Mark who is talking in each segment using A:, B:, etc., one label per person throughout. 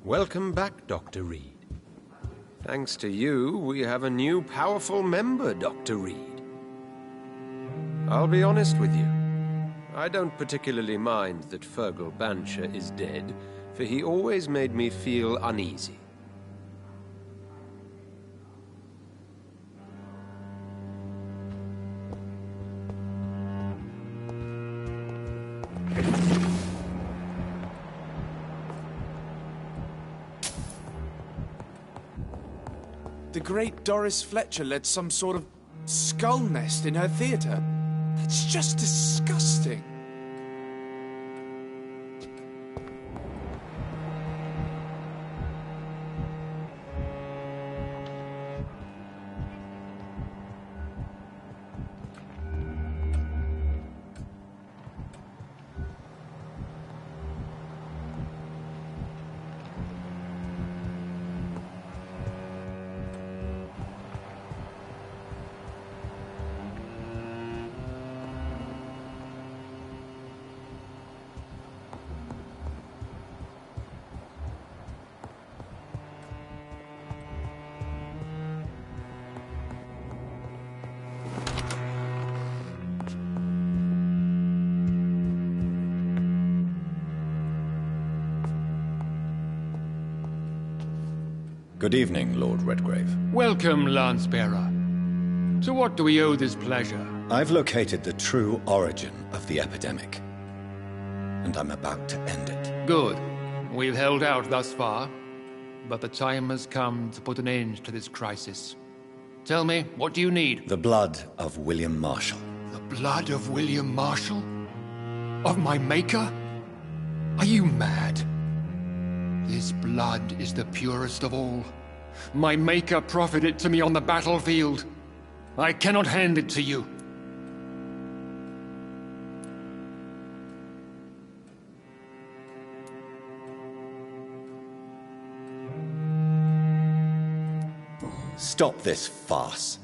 A: Welcome back, Dr. Reed. Thanks to you, we have a new powerful member, Dr. Reed. I'll be honest with you. I don't particularly mind that Fergal Vampyr is dead, for he always made me feel uneasy.
B: The great Doris Fletcher led some sort of skull nest in her theatre. That's just disgusting.
C: Good evening, Lord Redgrave.
D: Welcome, Lance-Bearer. To what do we owe this pleasure?
C: I've located the true origin of the epidemic, and I'm about to end it.
D: Good. We've held out thus far, but the time has come to put an end to this crisis. Tell me, what do you need?
C: The blood of William Marshall.
D: The blood of William Marshall? Of my maker? Are you mad? This blood is the purest of all. My maker proffered it to me on the battlefield. I cannot hand it to you.
C: Stop this farce.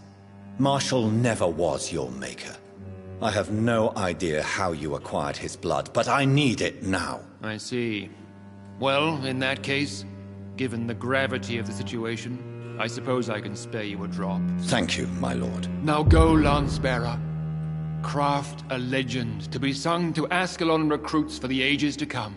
C: Marshall never was your maker. I have no idea how you acquired his blood, but I need it now.
D: I see. Well, in that case, given the gravity of the situation, I suppose I can spare you a drop.
C: Thank you, my lord.
D: Now go, Lance-Bearer. Craft a legend to be sung to Ascalon recruits for the ages to come.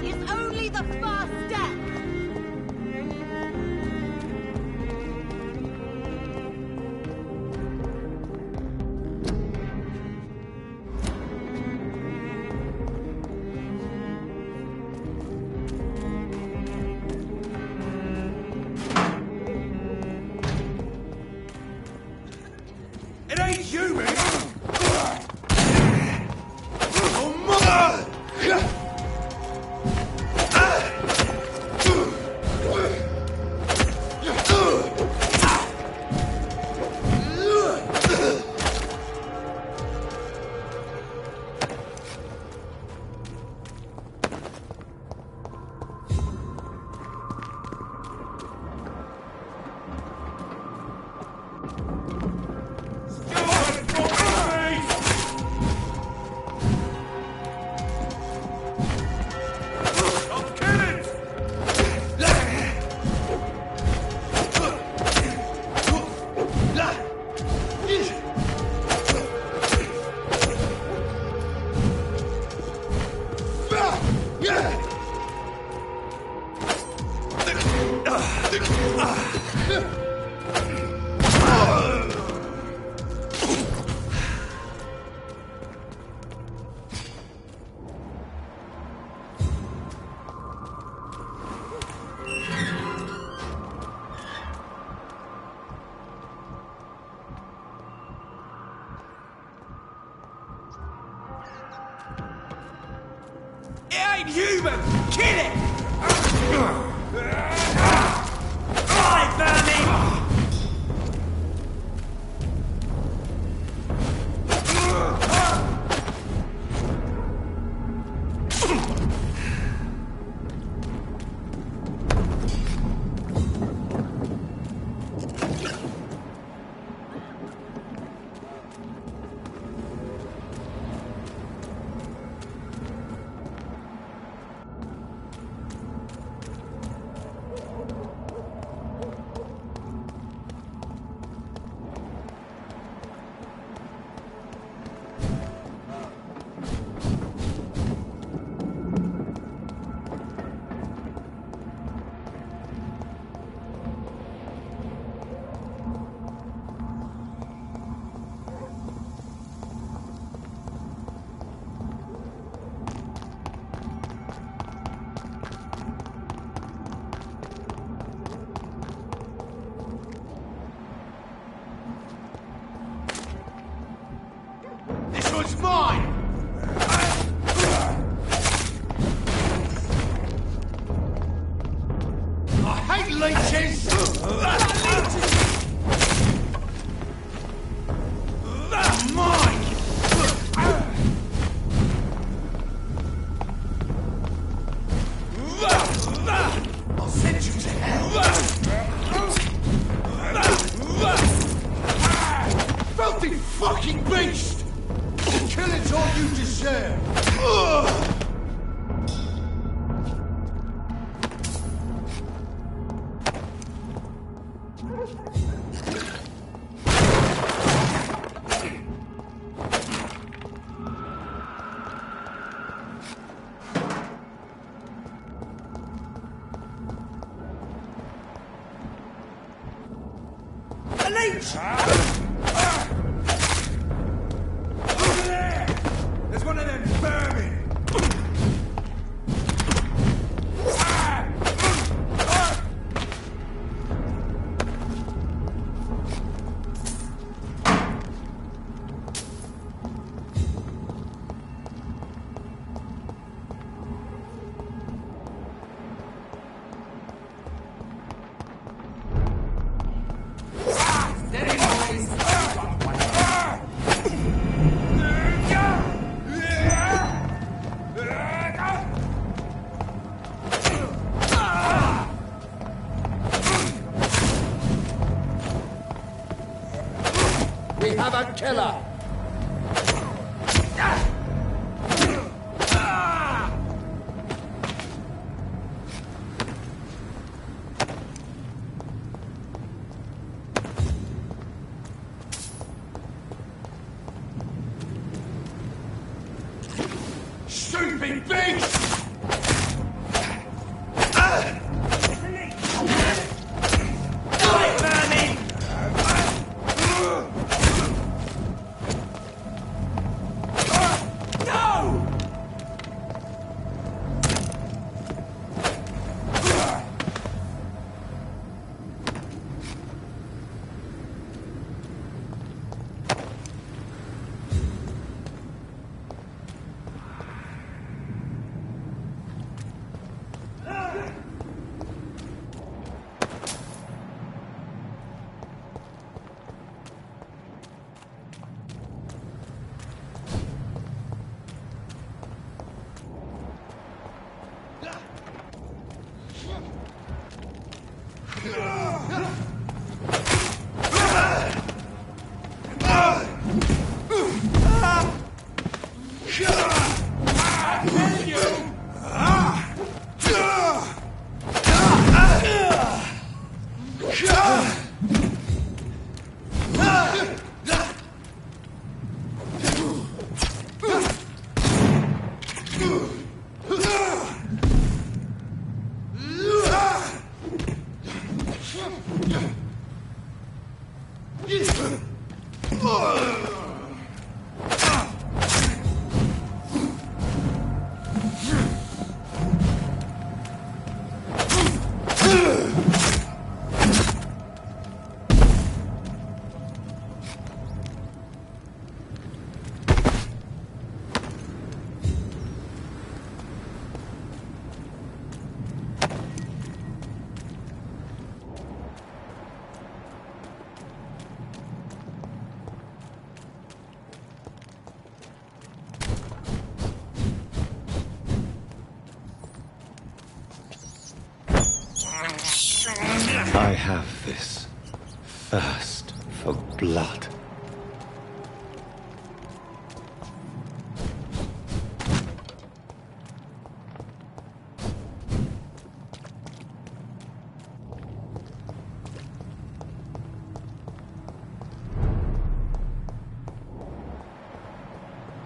E: is only the first step.
B: It ain't human! It ain't human! Kill it! Die, vermin! This one's mine! I hate leeches! Mine! I'll send you to hell! Filthy fucking beast! Killing's all you deserve! A leech! Over there! There's one of them vermin! We have a killer! Stupid beast!
C: I have this thirst for blood.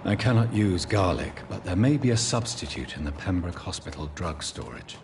C: I cannot use garlic, but there may be a substitute in the Pembroke Hospital drug storage.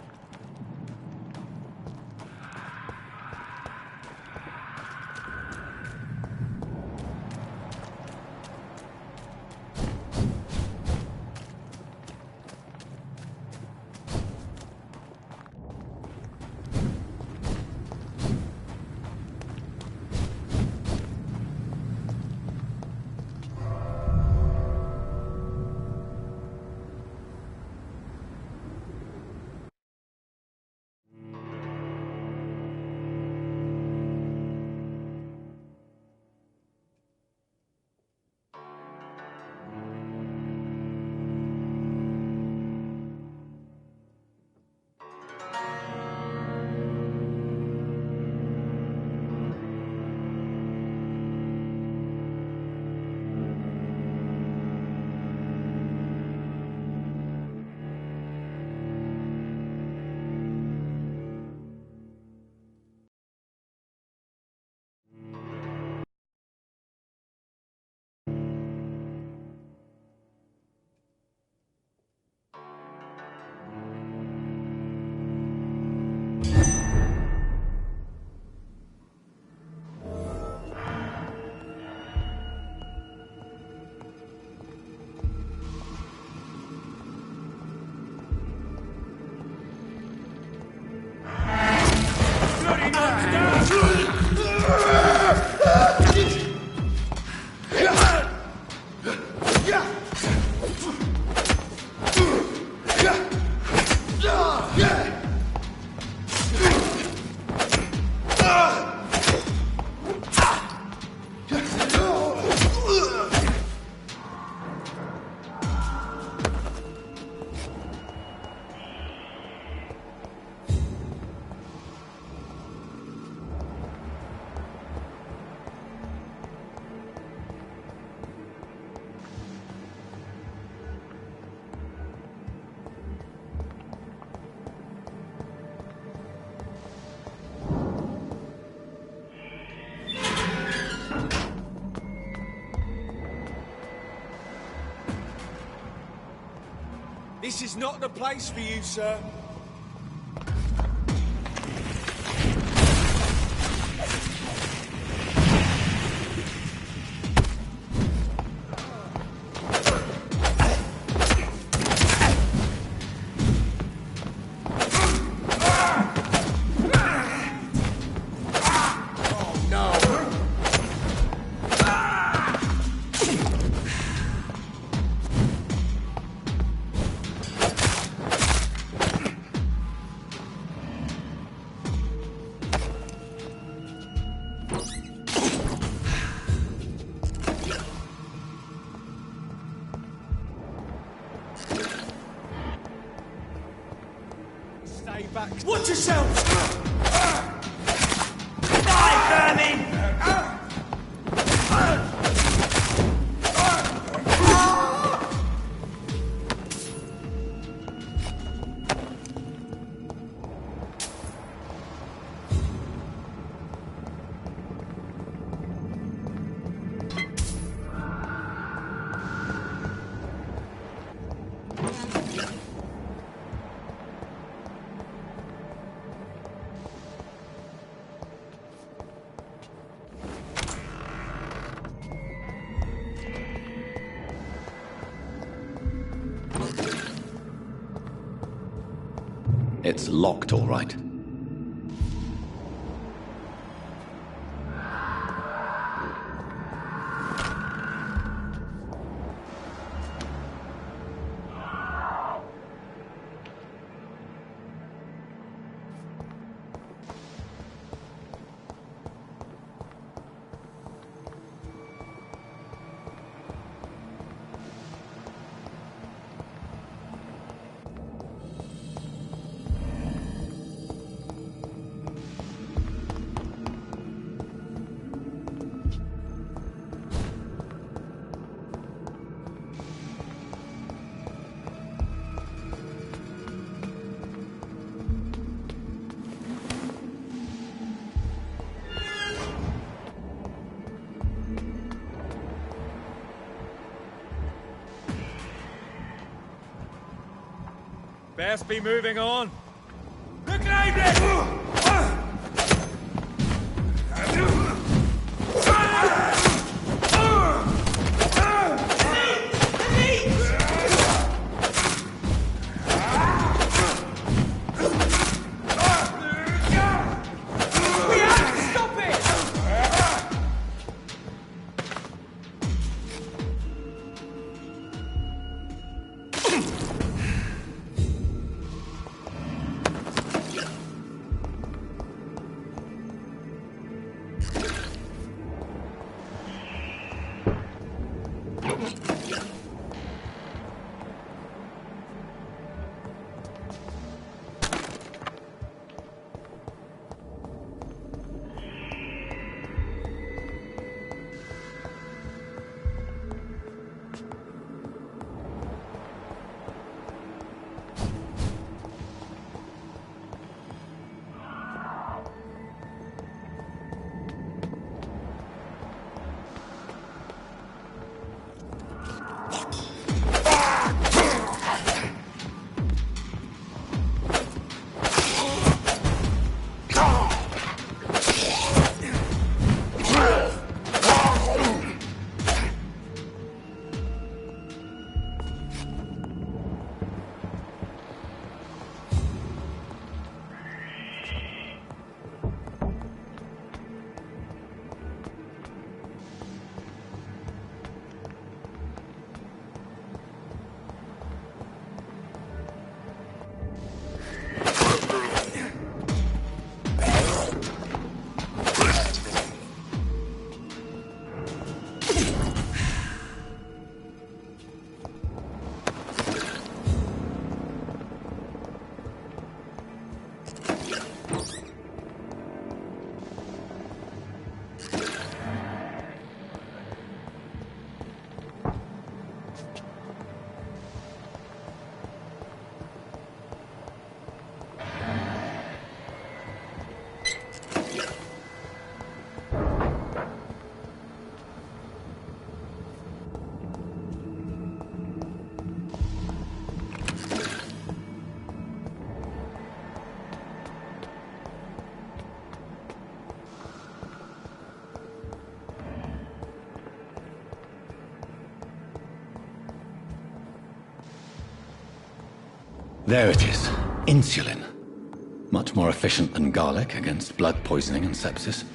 B: This is not the place for you, sir. Stay back. Watch yourself!
F: Die, vermin!
C: It's locked, all right.
F: Best be moving on.
C: There it is. Insulin. Much more efficient than garlic against blood poisoning and sepsis,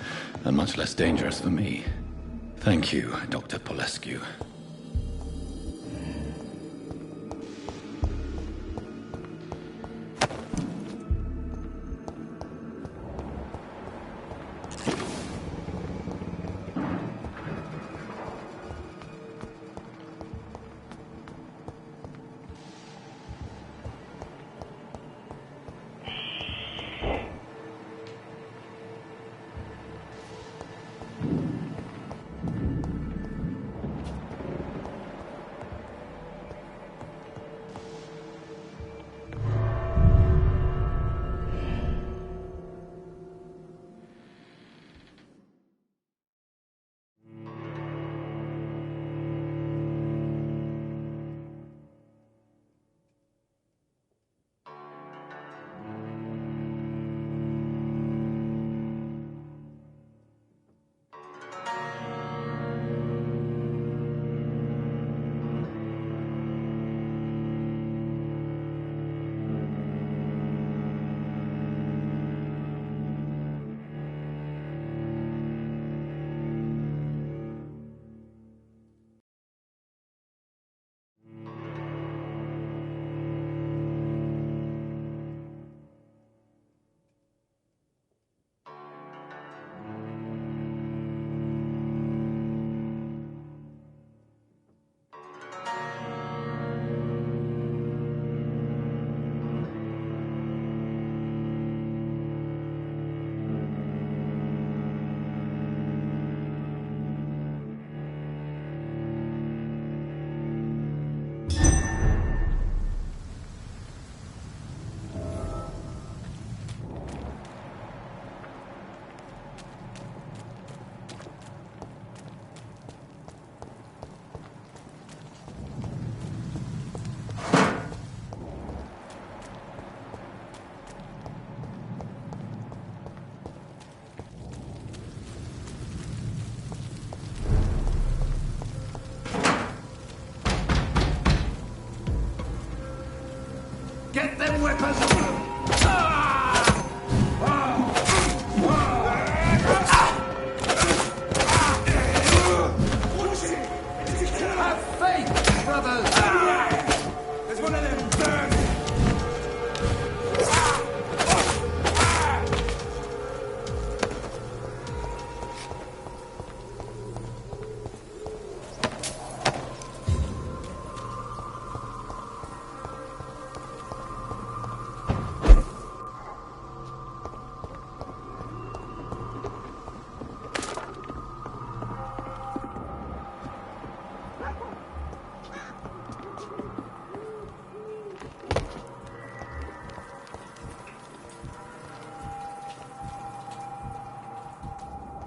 C: and much less dangerous for me. Thank you, Dr. Polescu.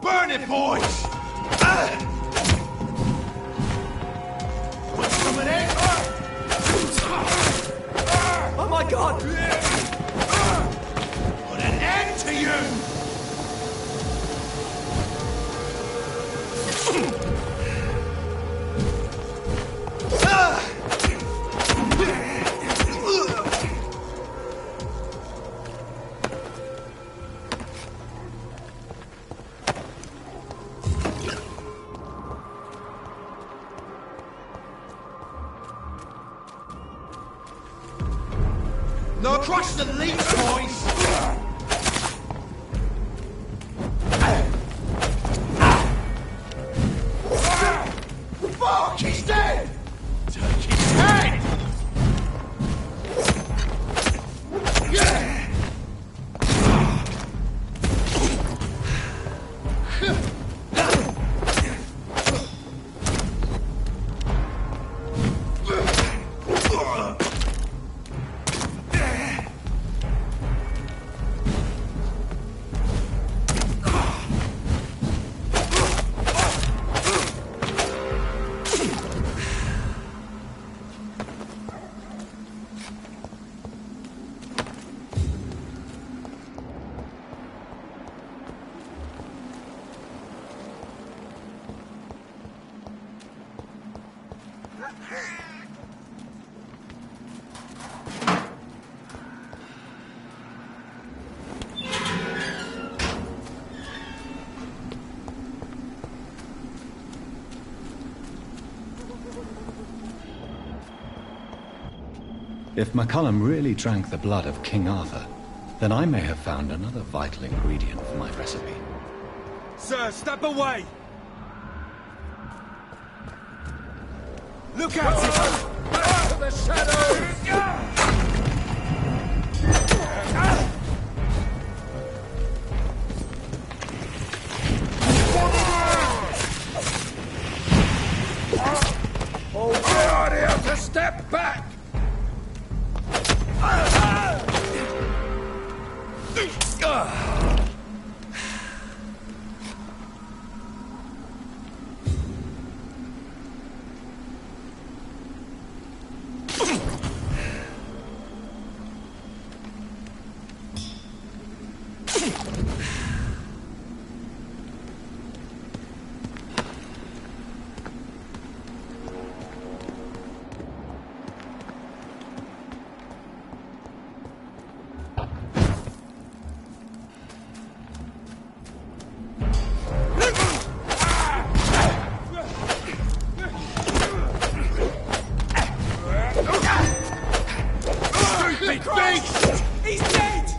G: Burn it, boys! Want some of that?
F: Oh my god!
G: Put an end to you! No, crush the leech, boys! Fuck, he's dead! Take his head!
C: If McCullum really drank the blood of King Arthur, then I may have found another vital ingredient for my recipe.
F: Sir, step away! Look out! Back to the shadows! Oh God, you have to step back! He's dead! Grenade! He's dead!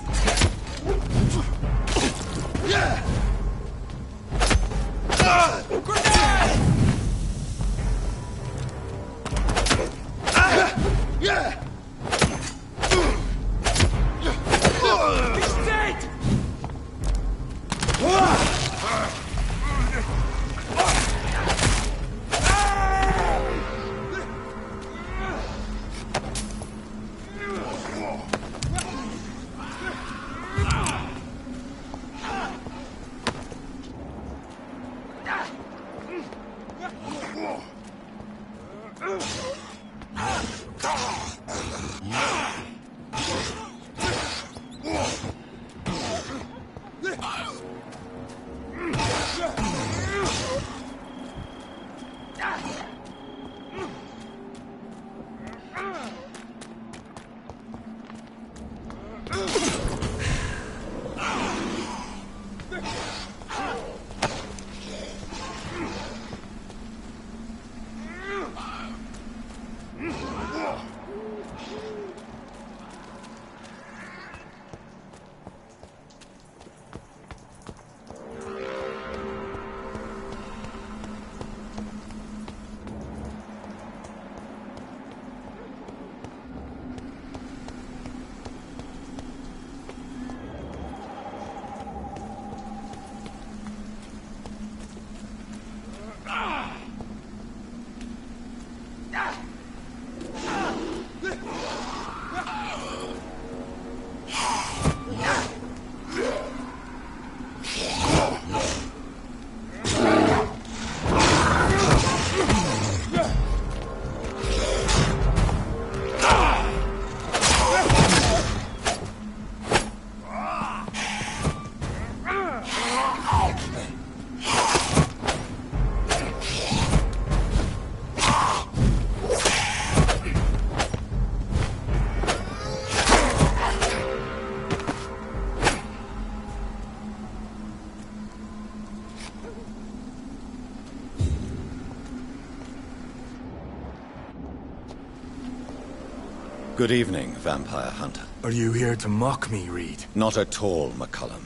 C: Good evening, Vampire Hunter.
H: Are you here to mock me, Reed?
C: Not at all, McCullum.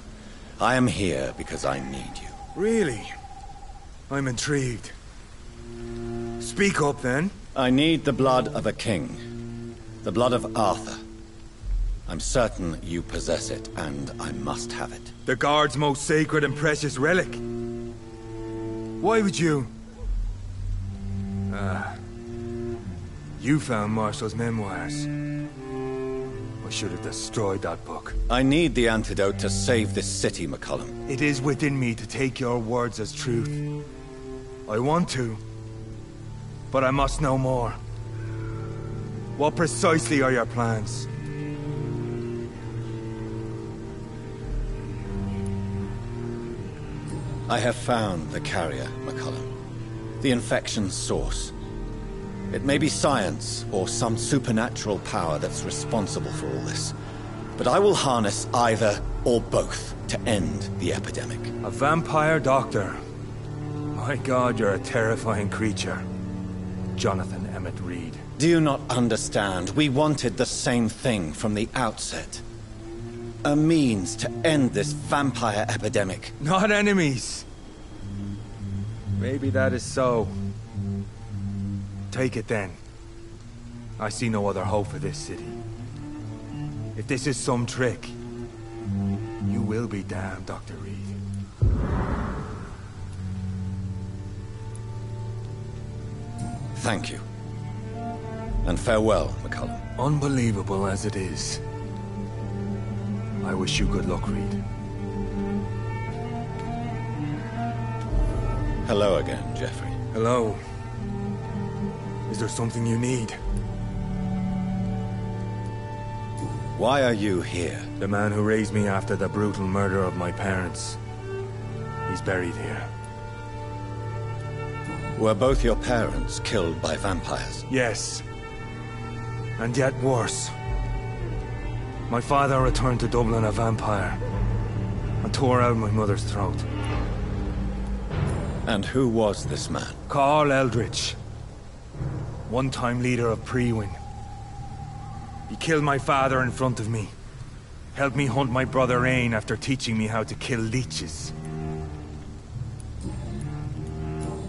C: I am here because I need you.
H: Really? I'm intrigued. Speak up, then.
C: I need the blood of a king. The blood of Arthur. I'm certain you possess it, and I must have it.
H: The Guard's most sacred and precious relic. Why would you... You found Marshall's memoirs. I should have destroyed that book.
C: I need the antidote to save this city, McCullum.
H: It is within me to take your words as truth. I want to, but I must know more. What precisely are your plans?
C: I have found the carrier, McCullum. The infection's source. It may be science or some supernatural power that's responsible for all this. But I will harness either or both to end the epidemic.
H: A vampire doctor. My God, you're a terrifying creature. Jonathan Emmett Reed.
C: Do you not understand? We wanted the same thing from the outset. A means to end this vampire epidemic.
H: Not enemies. Maybe that is so. Take it then. I see no other hope for this city. If this is some trick, you will be damned, Dr. Reed.
C: Thank you. And farewell, McCullum.
H: Unbelievable as it is, I wish you good luck, Reed.
C: Hello again, Jeffrey.
H: Hello. Is there something you need?
C: Why are you here?
H: The man who raised me after the brutal murder of my parents. He's buried here.
C: Were both your parents killed by vampires?
H: Yes. And yet worse. My father returned to Dublin a vampire and tore out my mother's throat.
C: And who was this man?
H: Carl Eldritch. One-time leader of Prewin. He killed my father in front of me. Helped me hunt my brother Ain after teaching me how to kill leeches.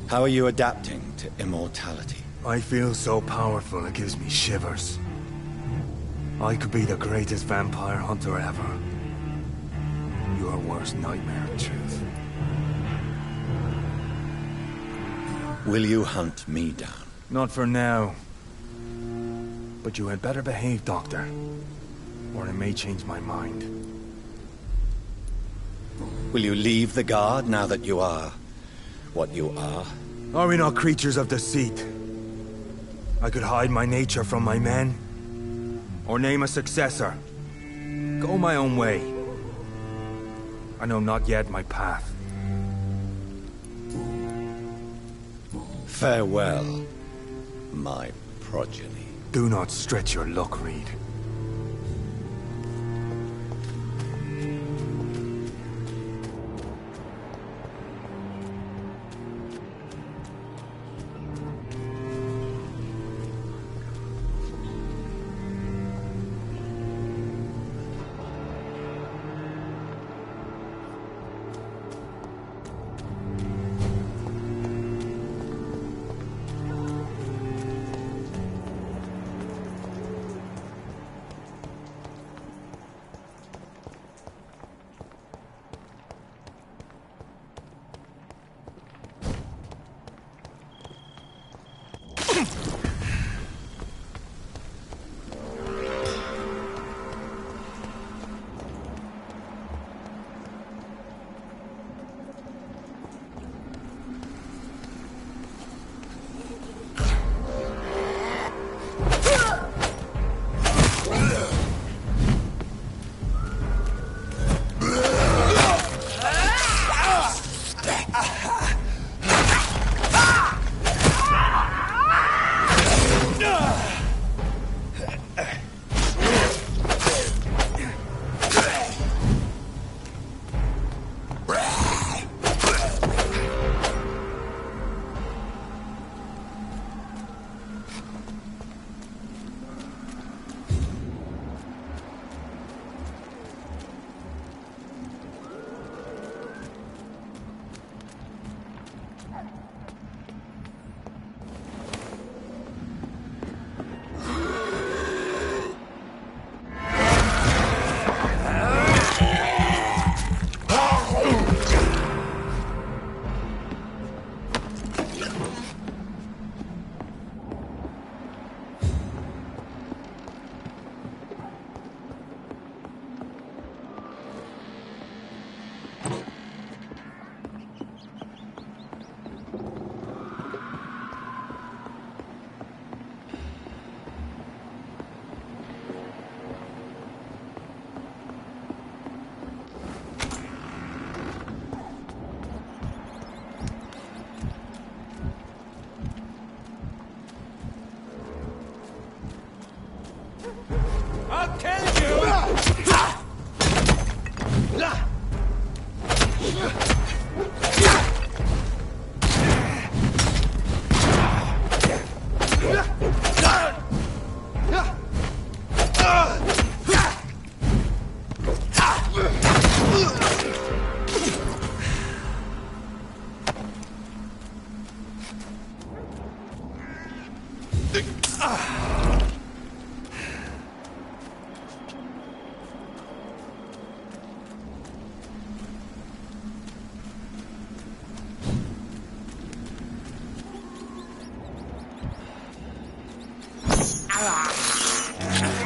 C: How are you adapting to immortality?
H: I feel so powerful it gives me shivers. I could be the greatest vampire hunter ever. Your worst nightmare, in truth.
C: Will you hunt me down?
H: Not for now. But you had better behave, Doctor. Or I may change my mind.
C: Will you leave the Guard now that you are what you are?
H: Are we not creatures of deceit? I could hide my nature from my men. Or name a successor. Go my own way. I know not yet my path.
C: Farewell, my progeny.
H: Do not stretch your luck, Reed.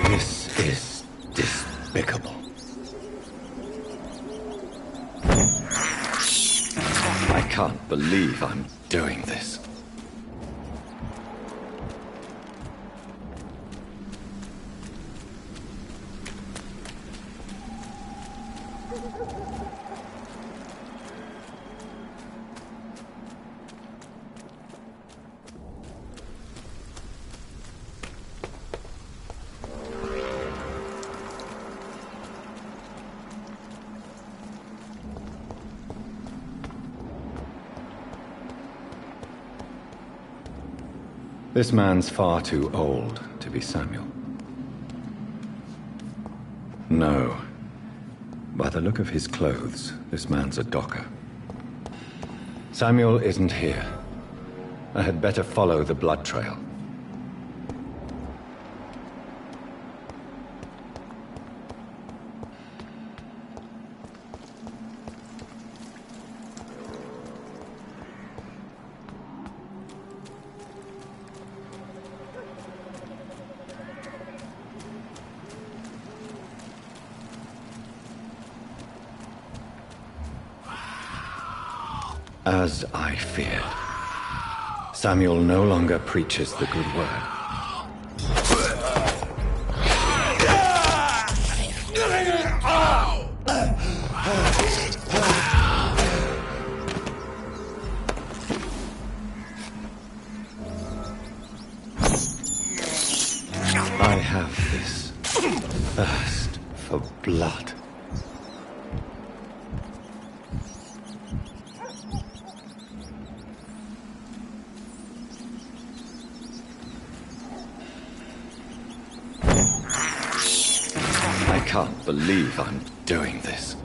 C: This is despicable. I can't believe I'm doing this. This man's far too old to be Samuel. No. By the look of his clothes, this man's a docker. Samuel isn't here. I had better follow the blood trail. As I feared, Samuel no longer preaches the good word. I have this thirst for blood. I can't believe I'm doing this.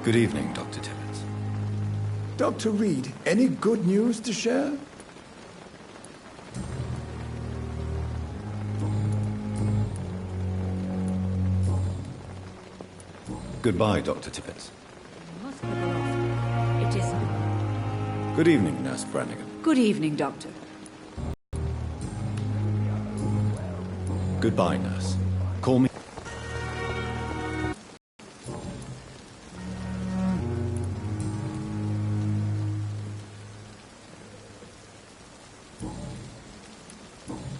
C: Good evening, Dr. Tibbets.
F: Dr. Reed, any good news to share?
C: Goodbye, Dr. Tibbets.
I: It is.
C: Good evening, Nurse Brannigan.
I: Good evening, Doctor.
C: Goodbye, Nurse. Call me.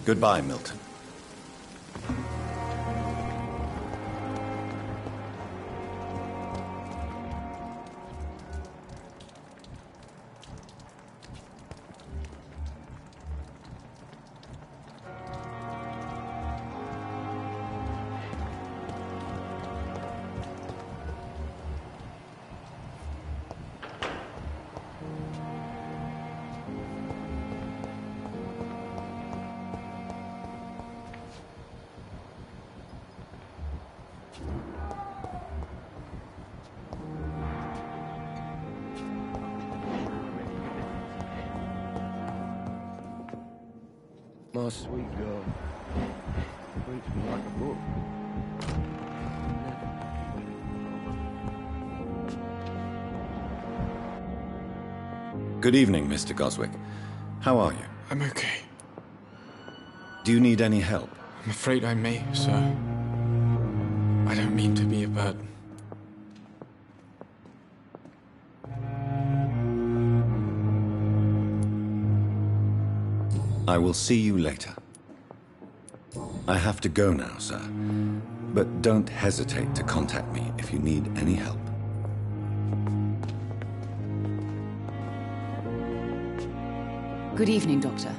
C: Goodbye, Milton.
J: My sweet girl reads me like a book.
C: Good evening, Mr. Goswick. How are you?
B: I'm okay.
C: Do you need any help?
B: I'm afraid I may, sir. I don't mean to be a burden.
C: I will see you later. I have to go now, sir. But don't hesitate to contact me if you need any help.
I: Good evening, Doctor.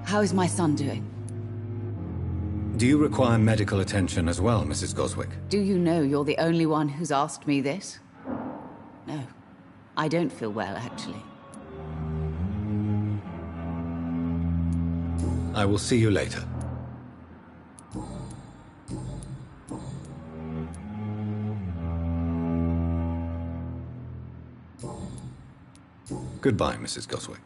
I: How is my son doing?
C: Do you require medical attention as well, Mrs. Goswick?
I: Do you know you're the only one who's asked me this? No. I don't feel well, actually.
C: I will see you later. Goodbye, Mrs. Goswick.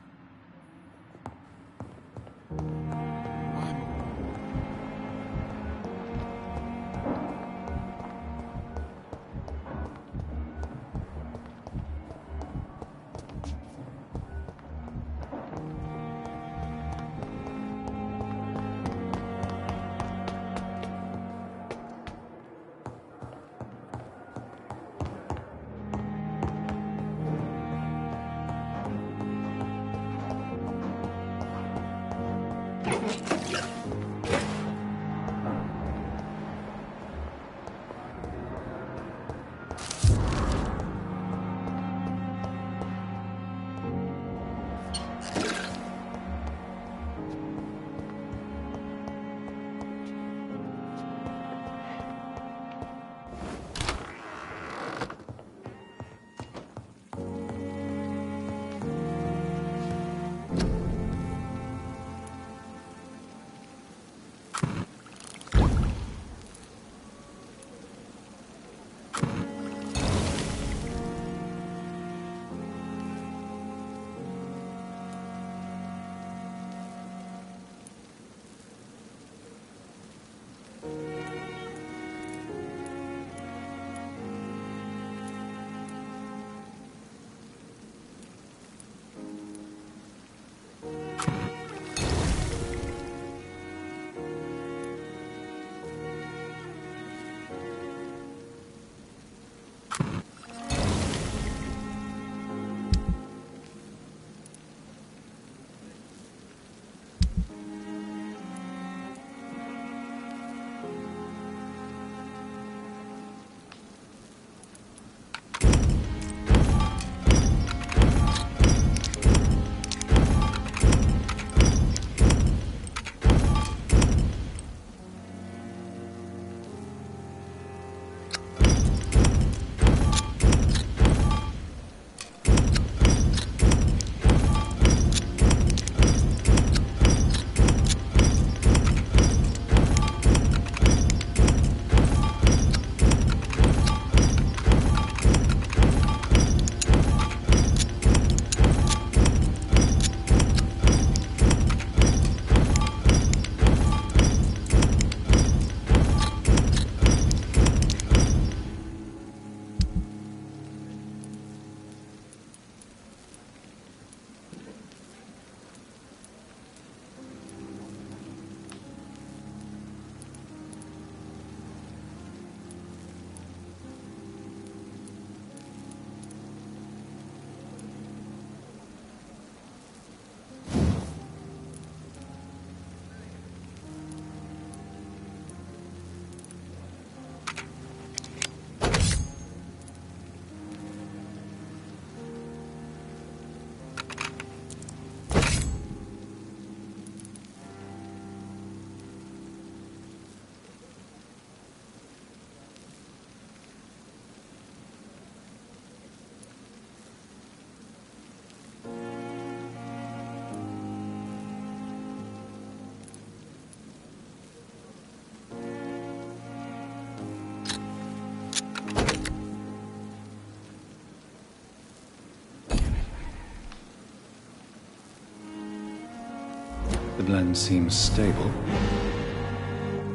C: blend seems stable.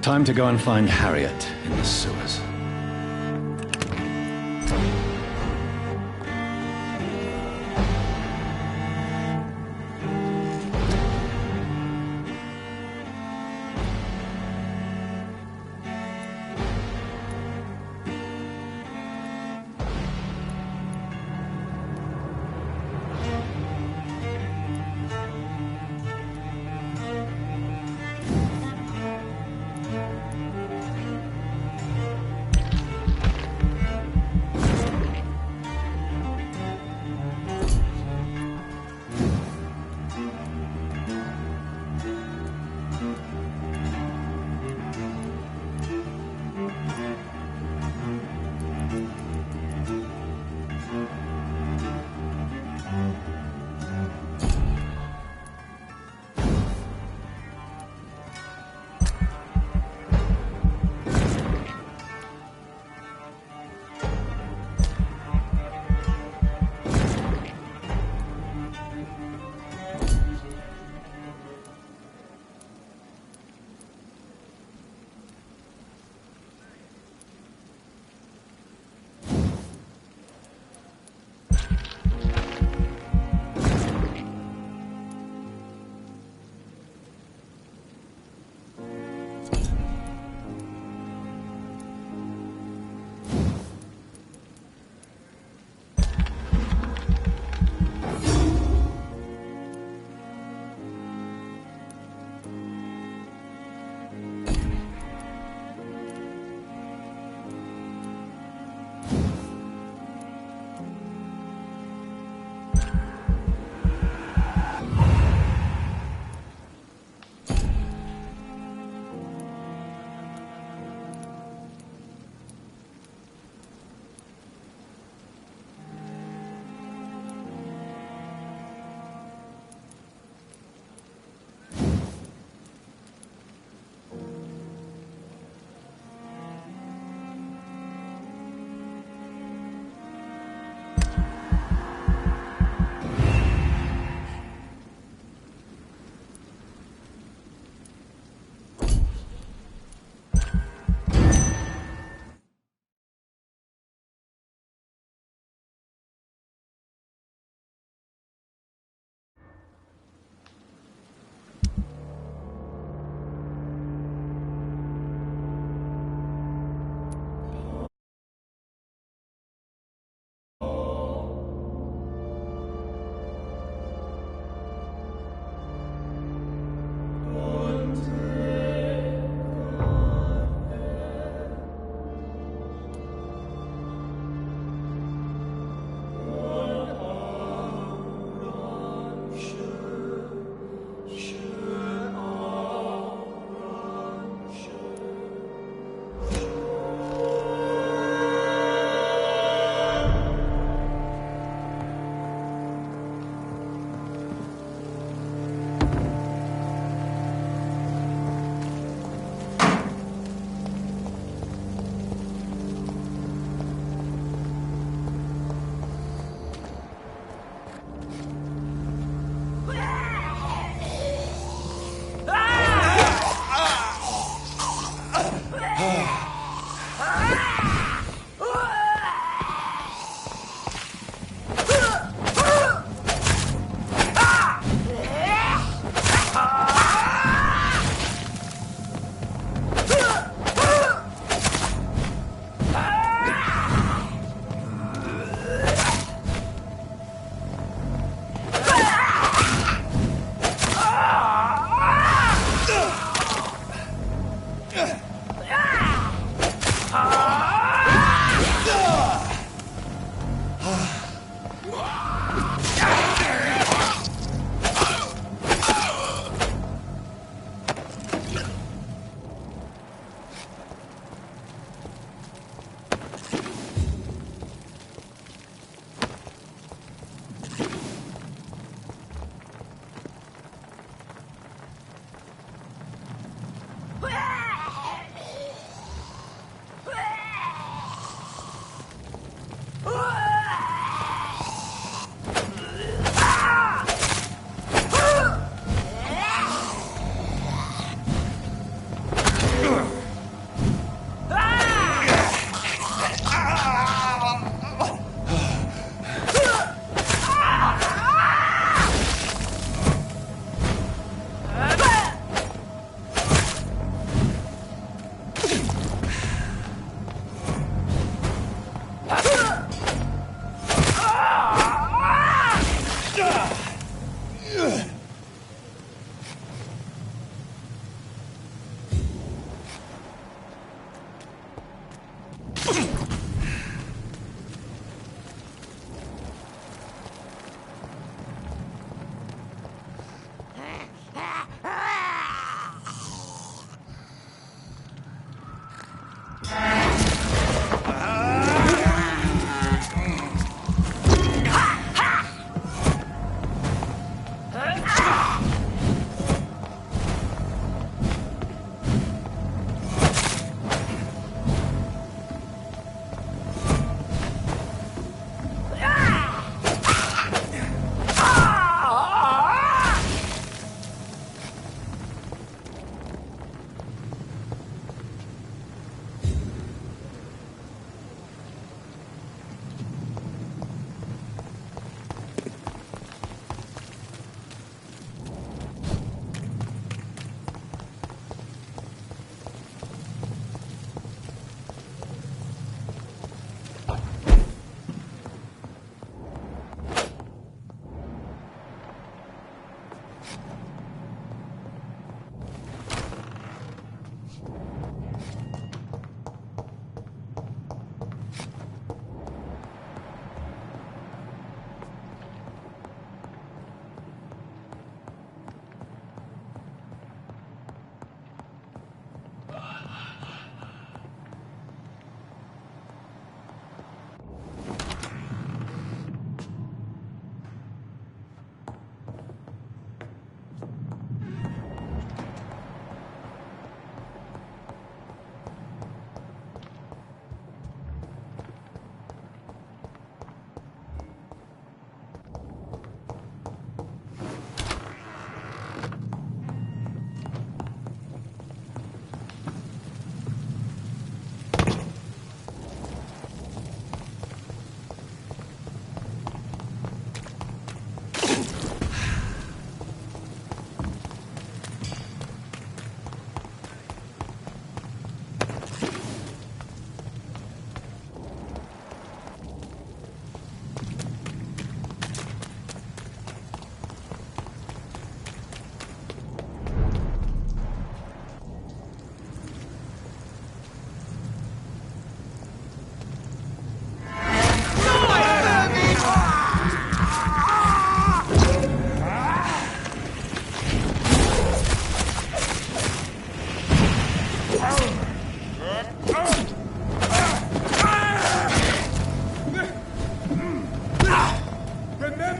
C: Time to go and find Harriet in the sewers.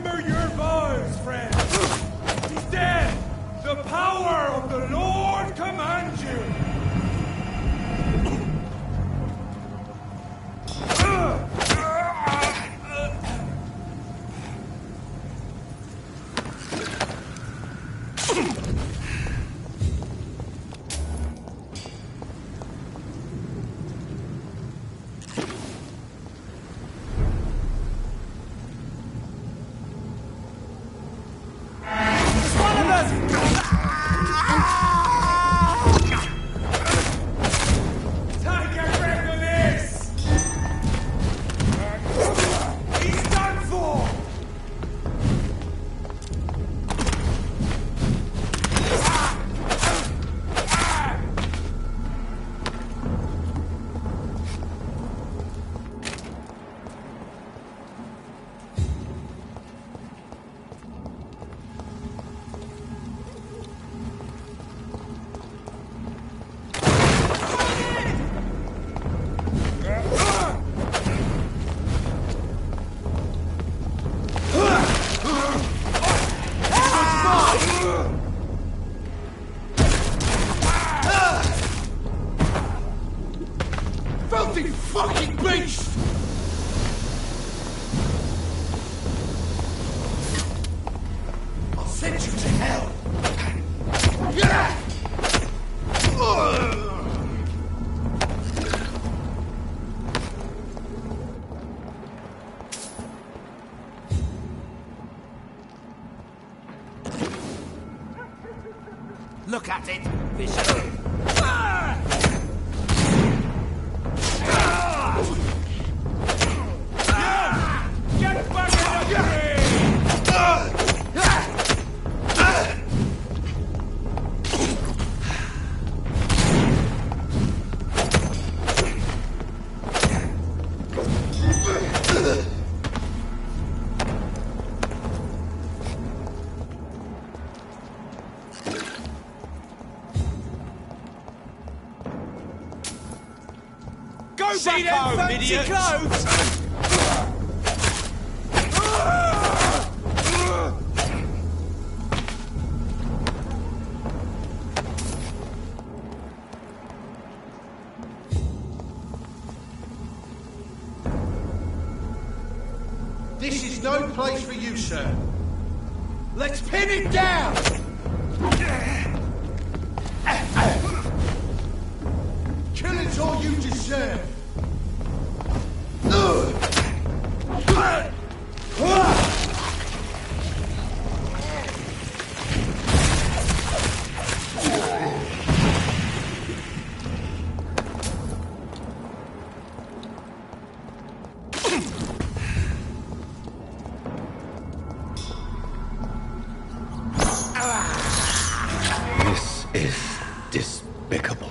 F: Remember your vows, friend. He's dead. The power of the Lord commands you.
G: Filthy fucking beast! I'll send you to hell! Look at it, Bishop!
F: Get back in the grave! Go
G: See
F: back
G: them
F: home,
G: fancy
F: idiots!
G: clothes? This is no place for you, sir. Let's pin it down! Killing's all you deserve.
C: This is despicable.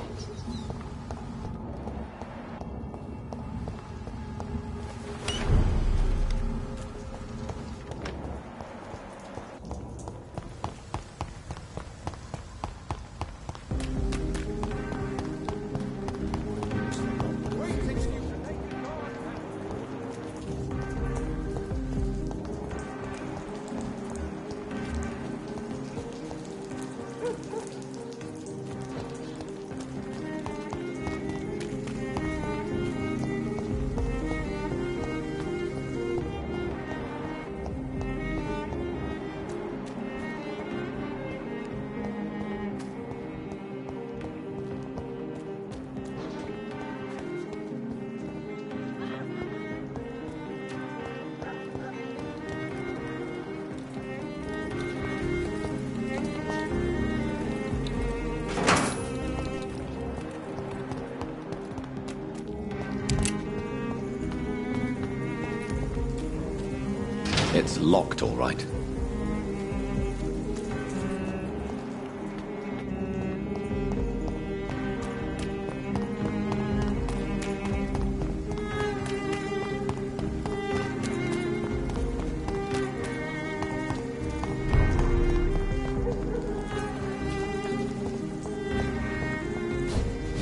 C: It's locked, all right.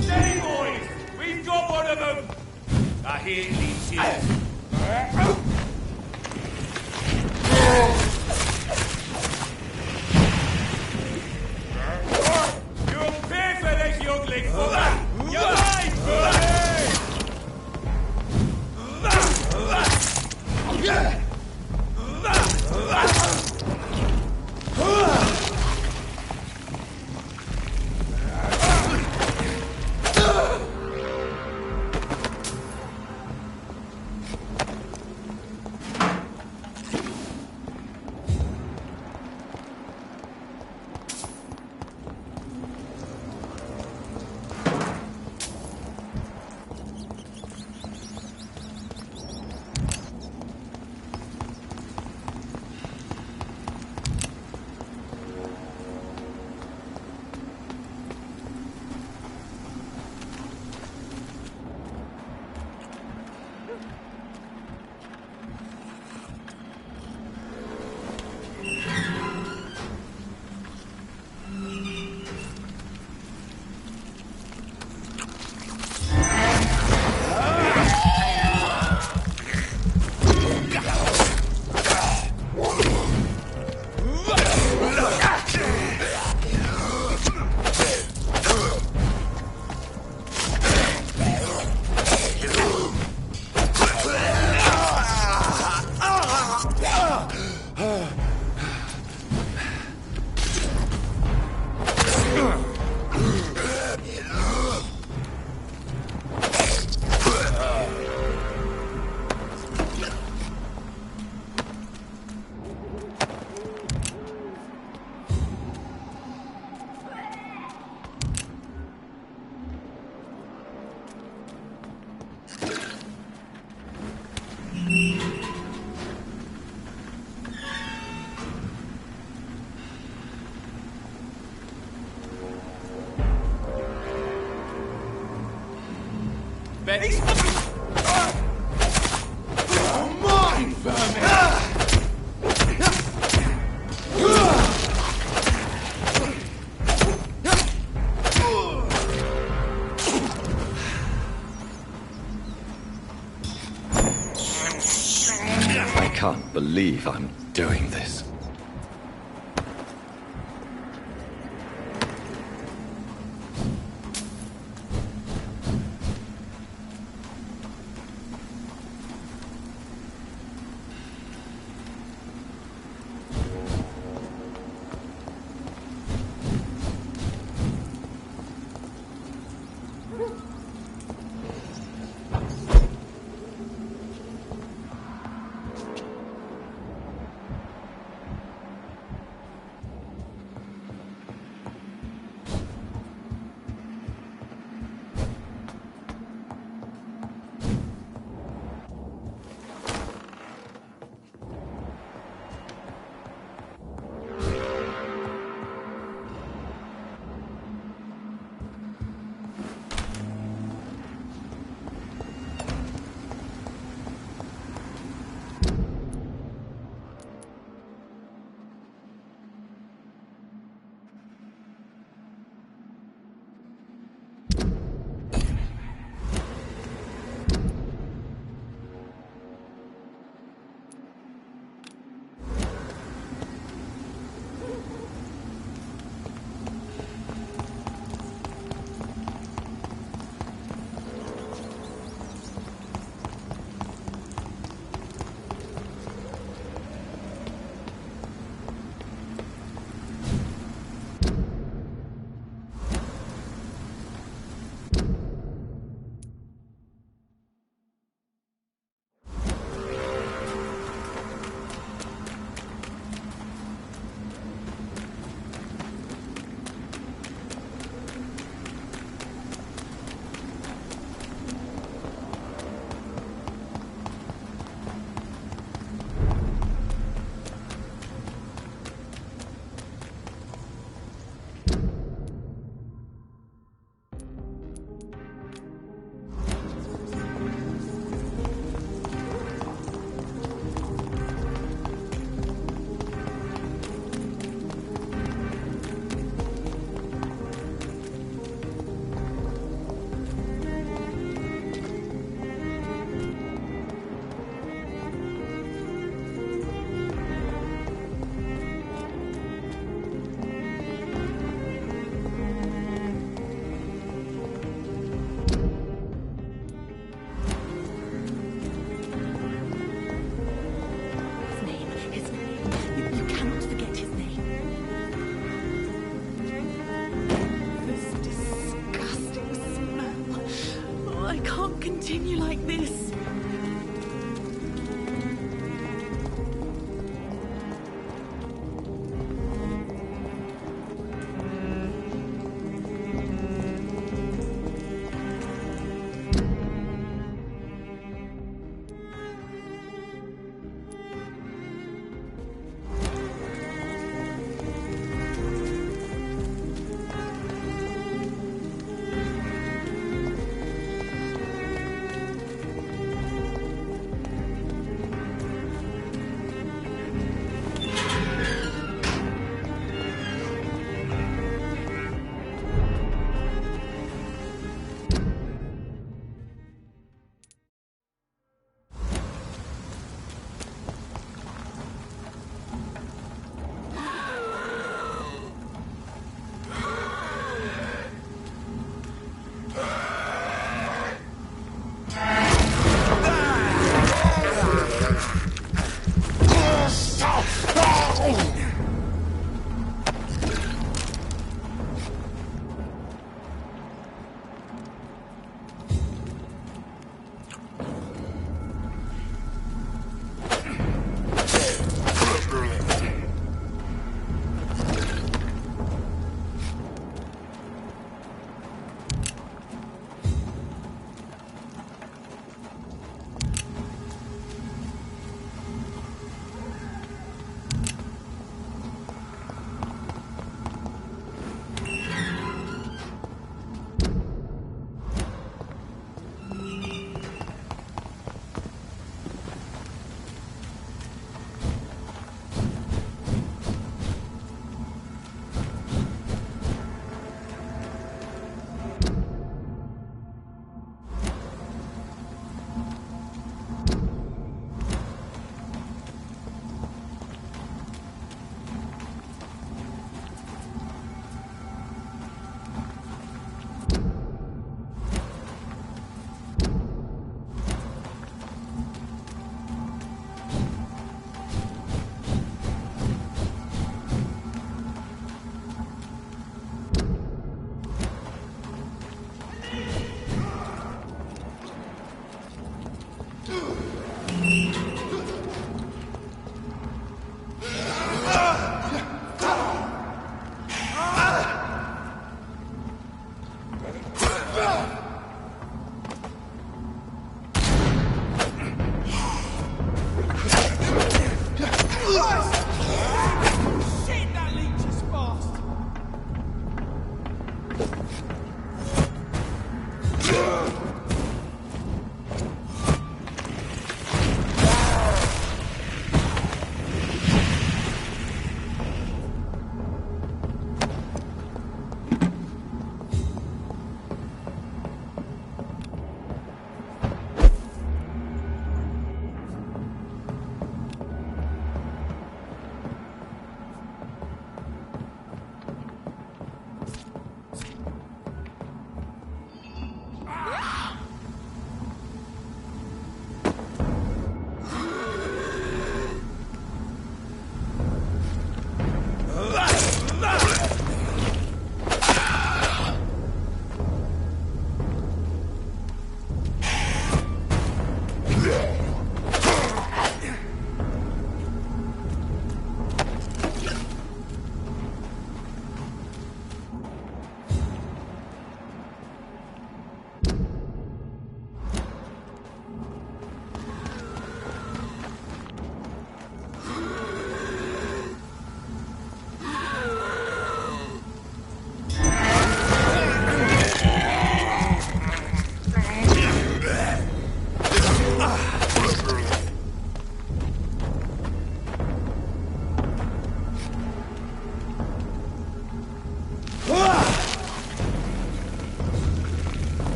F: Steady, boys! We've got one of them! I hear it leads here.
B: Betty?
G: Mine, vermin!
C: I can't believe I'm doing this.
E: continue like this.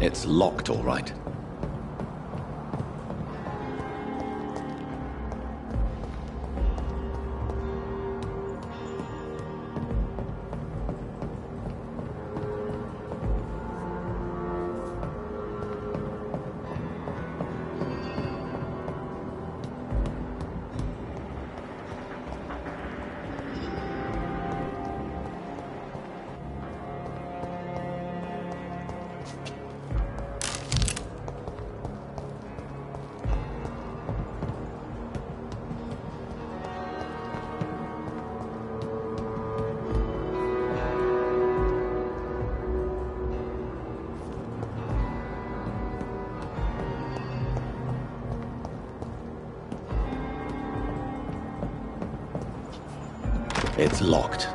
C: It's locked, all right. It's locked.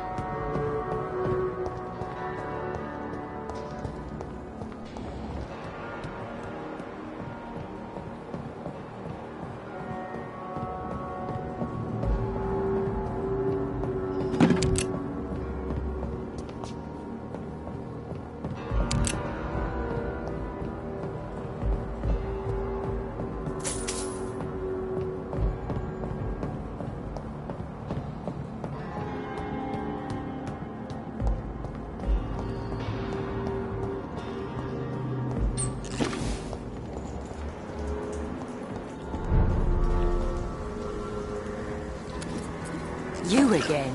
K: You again?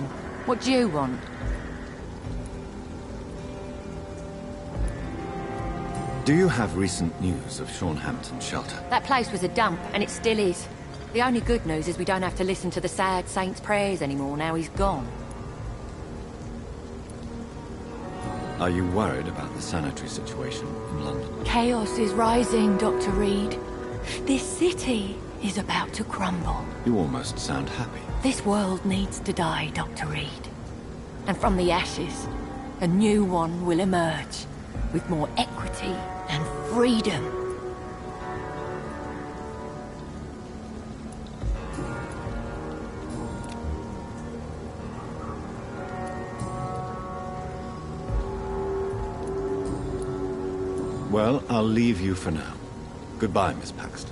K: What do you want?
C: Do you have recent news of Sean Hampton's shelter?
K: That place was a dump, and it still is. The only good news is we don't have to listen to the sad saints' prayers anymore now he's gone.
C: Are you worried about the sanitary situation in London?
K: Chaos is rising, Dr. Reed. This city is about to crumble.
C: You almost sound happy.
K: This world needs to die, Dr. Reed. And from the ashes, a new one will emerge, with more equity and freedom.
C: Well, I'll leave you for now. Goodbye, Miss Paxton.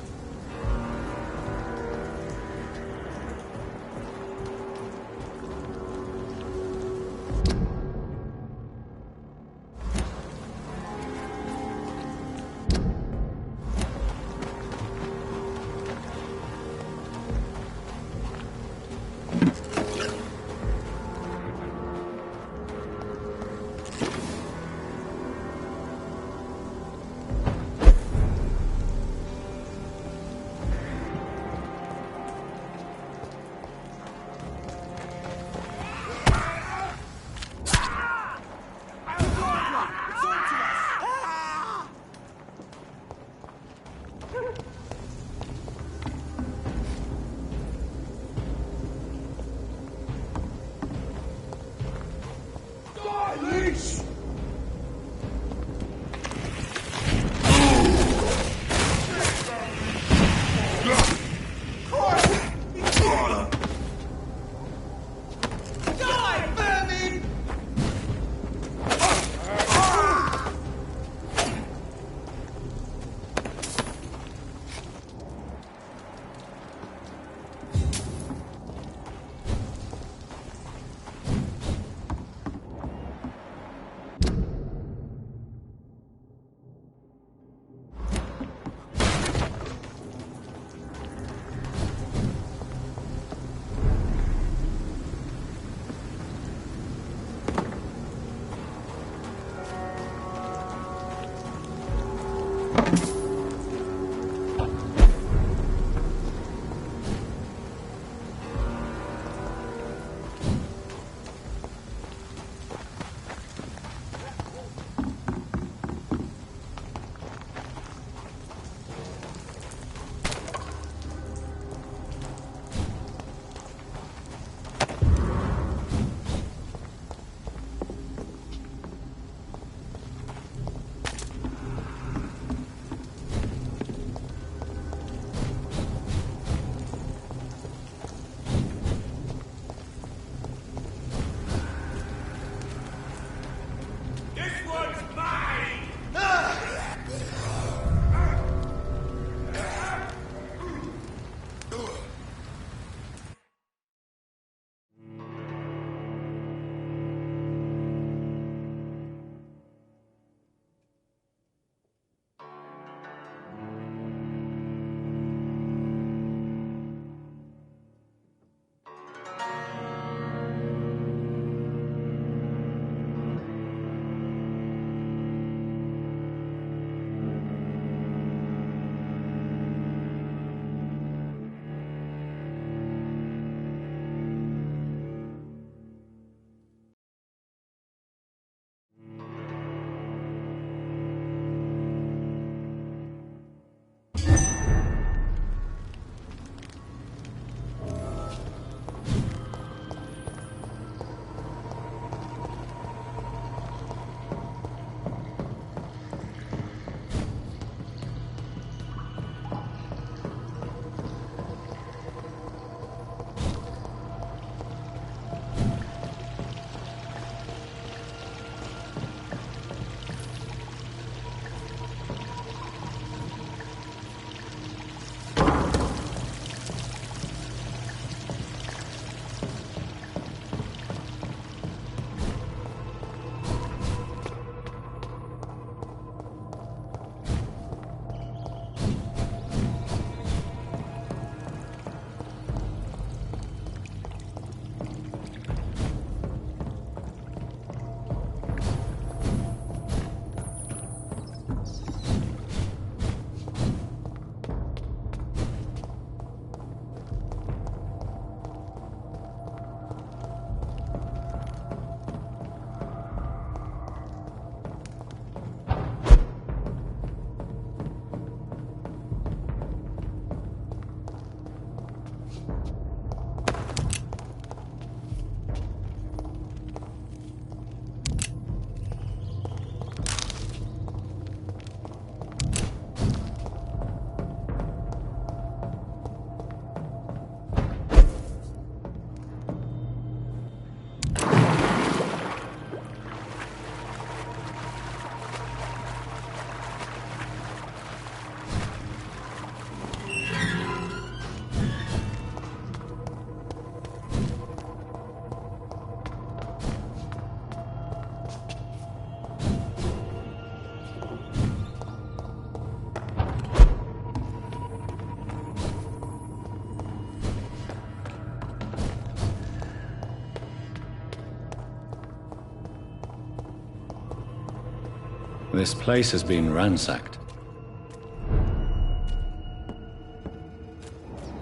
C: This place has been ransacked.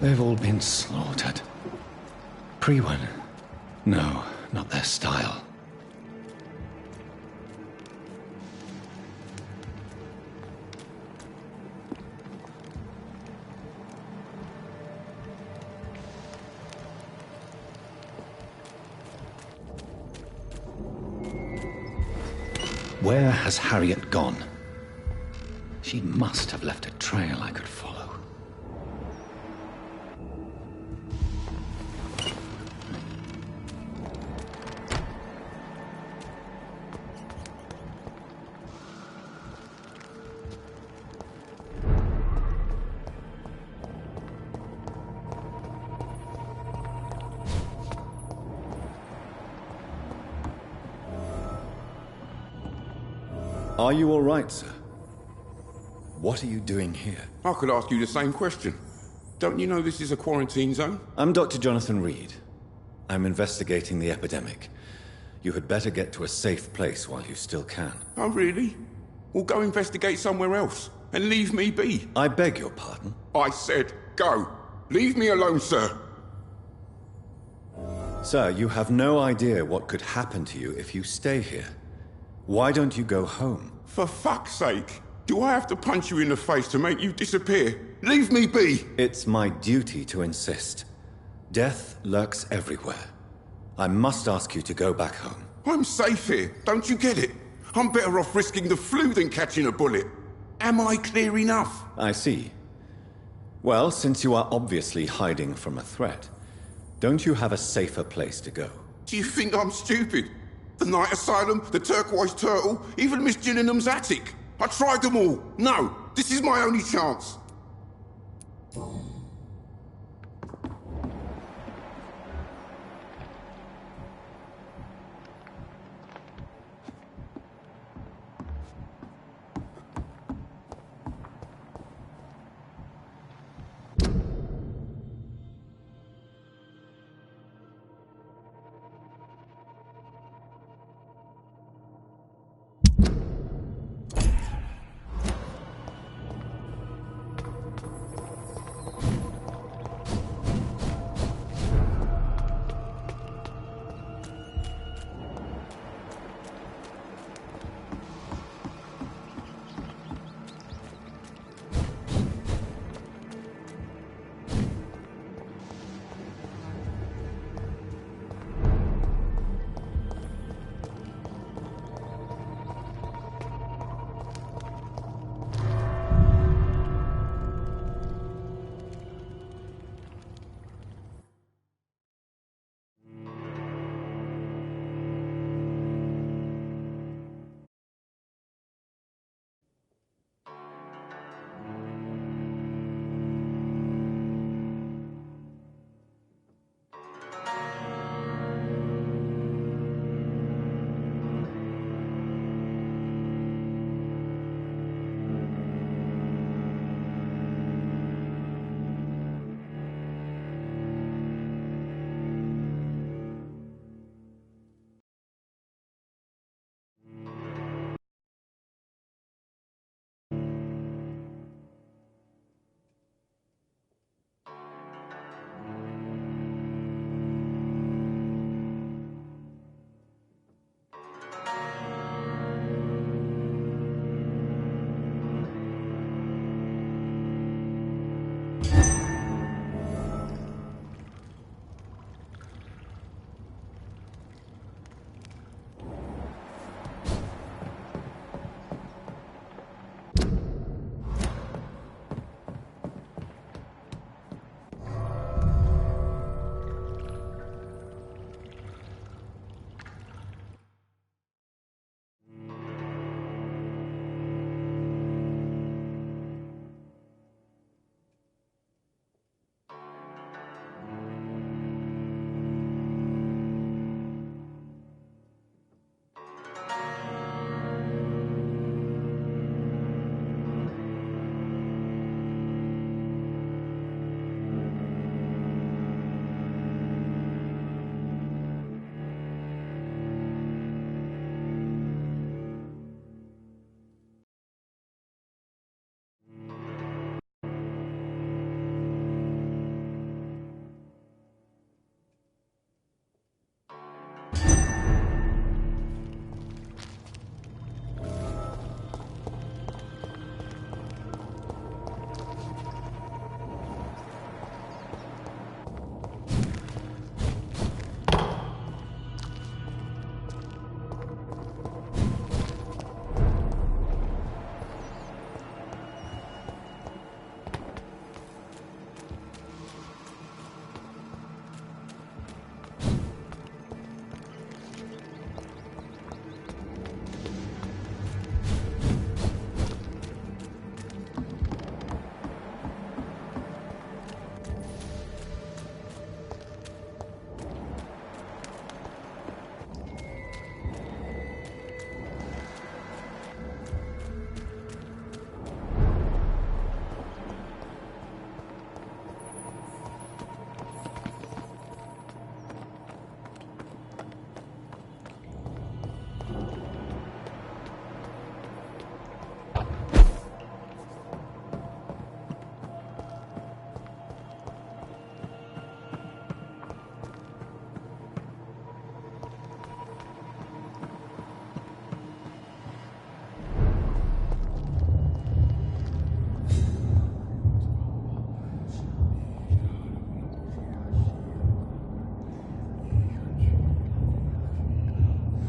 C: They've all been slaughtered. Priwen? No, not their style. Where has Harriet gone? She must have left a trail I could follow.
L: Are you all right, sir? What are you doing here?
M: I could ask you the same question. Don't you know this is a quarantine zone?
L: I'm Dr. Jonathan Reed. I'm investigating the epidemic. You had better get to a safe place while you still can.
M: Oh, really? Well, go investigate somewhere else and leave me be.
L: I beg your pardon?
M: I said go. Leave me alone, sir.
L: Sir, you have no idea what could happen to you if you stay here. Why don't you go home?
M: For fuck's sake. Do I have to punch you in the face to make you disappear? Leave me be!
L: It's my duty to insist. Death lurks everywhere. I must ask you to go back home.
M: I'm safe here, don't you get it? I'm better off risking the flu than catching a bullet. Am I clear enough?
L: I see. Well, since you are obviously hiding from a threat, don't you have a safer place to go?
M: Do you think I'm stupid? The Night Asylum, the Turquoise Turtle, even Miss Gillingham's attic. I tried them all. No, this is my only chance.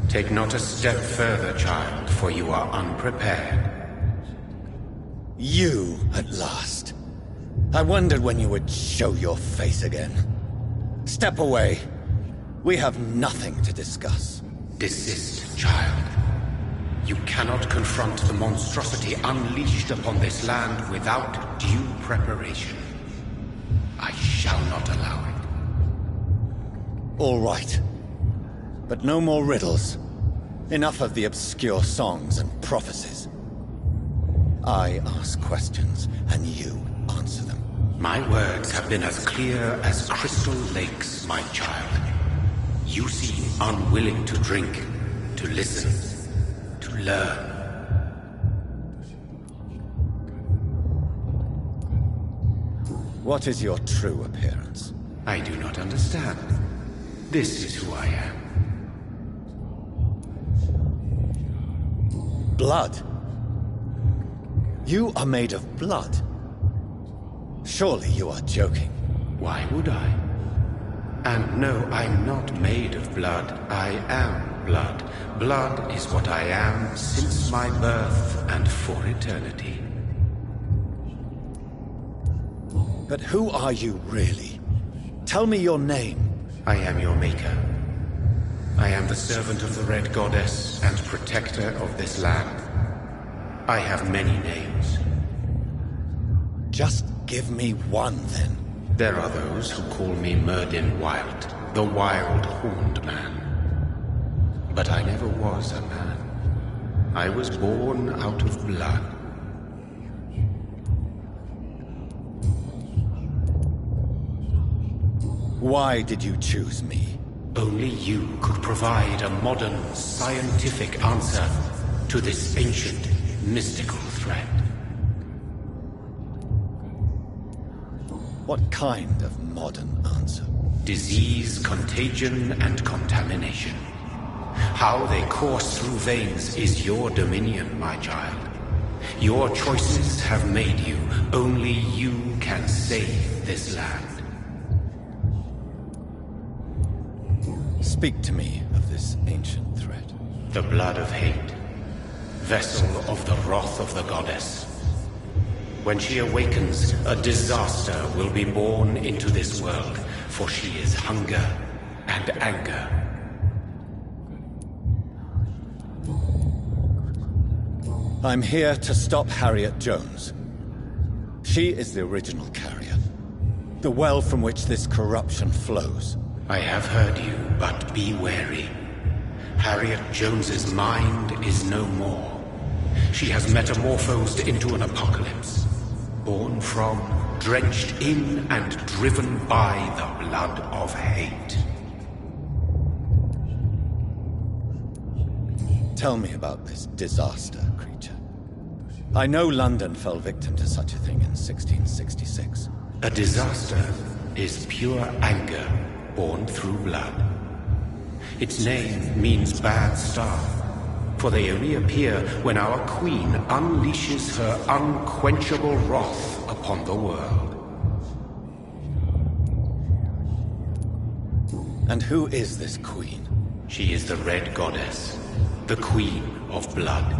N: Take not a step further, child, for you are unprepared.
C: You, at last. I wondered when you would show your face again. Step away. We have nothing to discuss.
N: Desist, child. You cannot confront the monstrosity unleashed upon this land without due preparation. I shall not allow it.
C: All right. But no more riddles. Enough of the obscure songs and prophecies. I ask questions, and you answer them.
N: My words have been as clear as crystal lakes, my child. You seem unwilling to drink, to listen, to learn.
C: What is your true appearance?
N: I do not understand. This is who I am.
C: Blood? You are made of blood. Surely you are joking.
N: Why would I? And no, I'm not made of blood. I am blood. Blood is what I am since my birth and for eternity.
C: But who are you really? Tell me your name.
N: I am your maker. I am the servant of the Red Goddess and protector of this land. I have many names.
C: Just give me one, then.
N: There are those who call me Myrddin Wild, the Wild Horned Man. But I never was a man. I was born out of blood.
C: Why did you choose me?
N: Only you could provide a modern, scientific answer to this ancient, mystical threat.
C: What kind of modern answer?
N: Disease, contagion, and contamination. How they course through veins is your dominion, my child. Your choices have made you. Only you can save this land.
C: Speak to me of this ancient threat.
N: The blood of hate. Vessel of the wrath of the goddess. When she awakens, a disaster will be born into this world, for she is hunger and anger.
C: I'm here to stop Harriet Jones. She is the original carrier. The well from which this corruption flows.
N: I have heard you, but be wary. Harriet Jones's mind is no more. She has metamorphosed into an apocalypse. Born from, drenched in, and driven by the blood of hate.
C: Tell me about this disaster, creature. I know London fell victim to such a thing in 1666.
N: A disaster is pure anger born through blood. Its name means bad star, for they only appear when our queen unleashes her unquenchable wrath upon the world.
C: And who is this queen?
N: She is the Red Goddess, the Queen of Blood.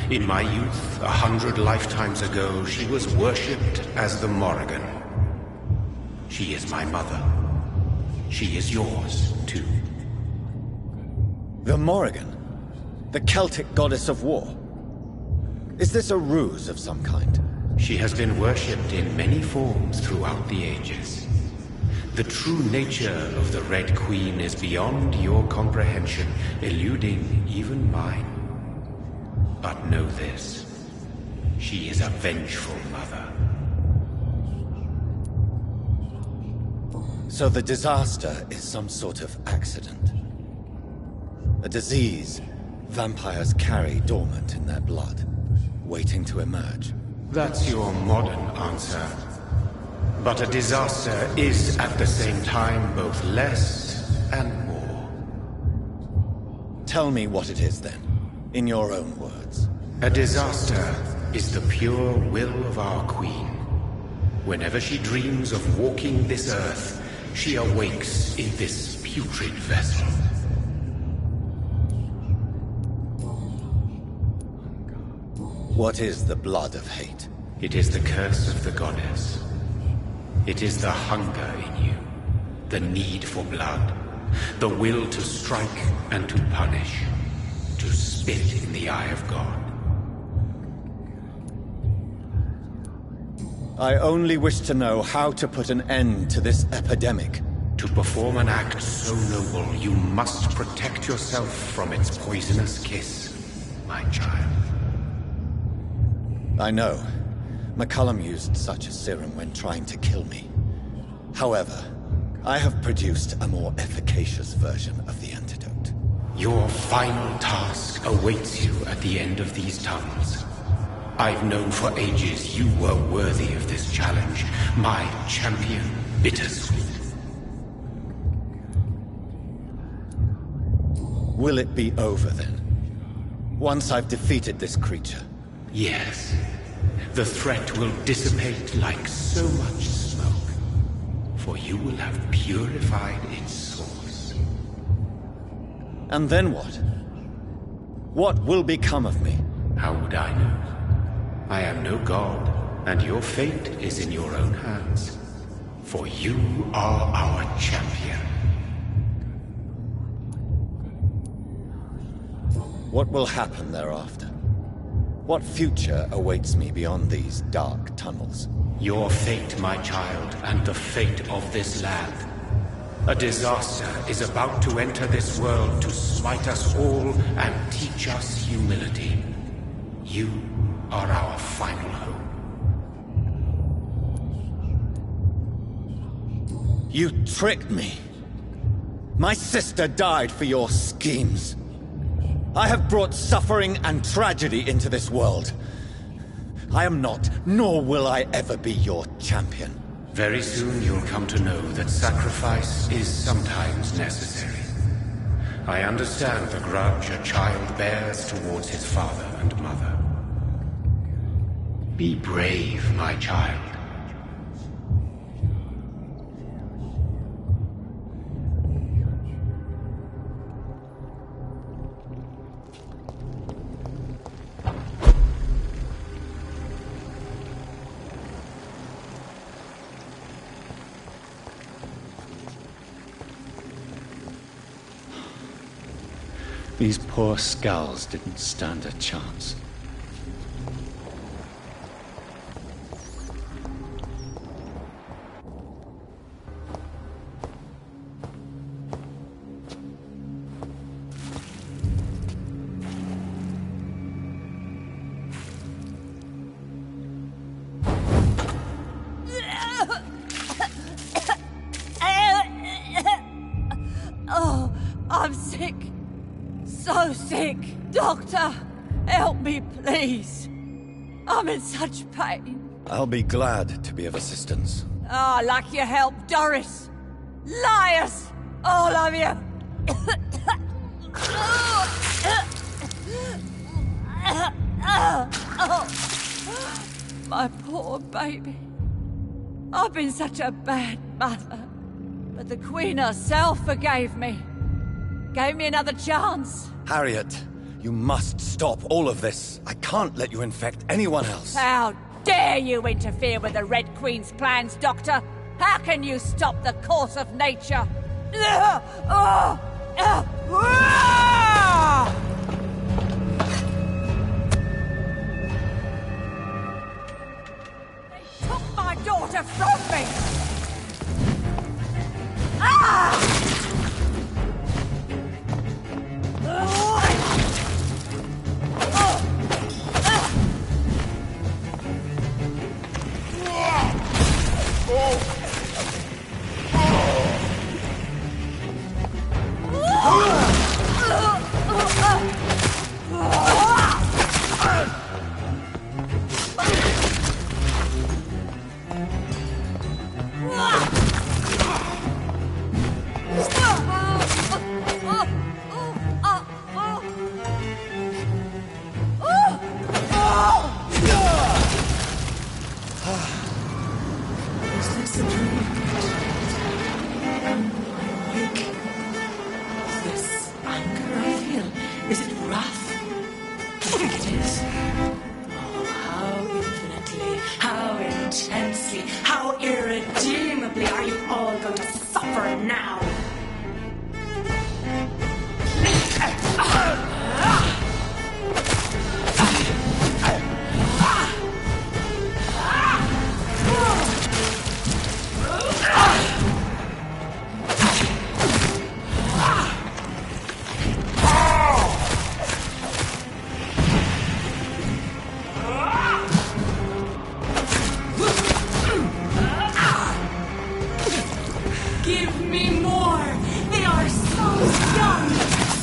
N: In my youth, 100 lifetimes ago, she was worshipped as the Morrigan. She is my mother. She is yours, too.
C: The Morrigan? The Celtic goddess of war? Is this a ruse of some kind?
N: She has been worshipped in many forms throughout the ages. The true nature of the Red Queen is beyond your comprehension, eluding even mine. But know this, she is a vengeful mother.
C: So the disaster is some sort of accident. A disease vampires carry dormant in their blood, waiting to emerge.
N: That's your modern answer. But a disaster is at the same time both less and more.
C: Tell me what it is then, in your own words.
N: A disaster is the pure will of our queen. Whenever she dreams of walking this earth, she awakes in this putrid vessel.
C: What is the blood of hate?
N: It is the curse of the goddess. It is the hunger in you, the need for blood, the will to strike and to punish, to spit in the eye of God.
C: I only wish to know how to put an end to this epidemic.
N: To perform an act so noble, you must protect yourself from its poisonous kiss, my child.
C: I know. McCullum used such a serum when trying to kill me. However, I have produced a more efficacious version of the antidote.
N: Your final task awaits you at the end of these tunnels. I've known for ages you were worthy of this challenge, my champion, Bittersweet.
C: Will it be over then? Once I've defeated this creature?
N: Yes. The threat will dissipate like so much smoke, for you will have purified its source.
C: And then what? What will become of me?
N: How would I know? I am no god, and your fate is in your own hands. For you are our champion.
C: What will happen thereafter? What future awaits me beyond these dark tunnels?
N: Your fate, my child, and the fate of this land. A disaster is about to enter this world to smite us all and teach us humility. You are our final hope.
C: You tricked me. My sister died for your schemes. I have brought suffering and tragedy into this world. I am not, nor will I ever be your champion.
N: Very soon you'll come to know that sacrifice is sometimes necessary. I understand the grudge a child bears towards his father and mother. Be brave, my child.
C: These poor skulls didn't stand a chance.
E: Oh, I'm sick. So sick. Doctor, help me, please. I'm in such pain.
C: I'll be glad to be of assistance.
E: Ah, like your help, Doris. Liars! All of you! My poor baby. I've been such a bad mother. But the Queen herself forgave me. Gave me another chance.
C: Harriet, you must stop all of this. I can't let you infect anyone else.
E: How dare you interfere with the Red Queen's plans, Doctor? How can you stop the course of nature? They took my daughter from me! Ah!
O: Is it wrath? It is. how intensely, how irredeemably are you all going to suffer now? Give me more! They are so young,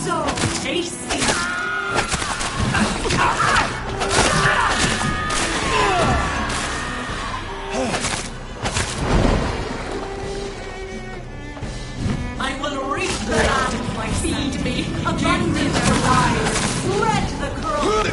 O: so tasty! I will reap the land of my feed me, abundant rise, let the curl.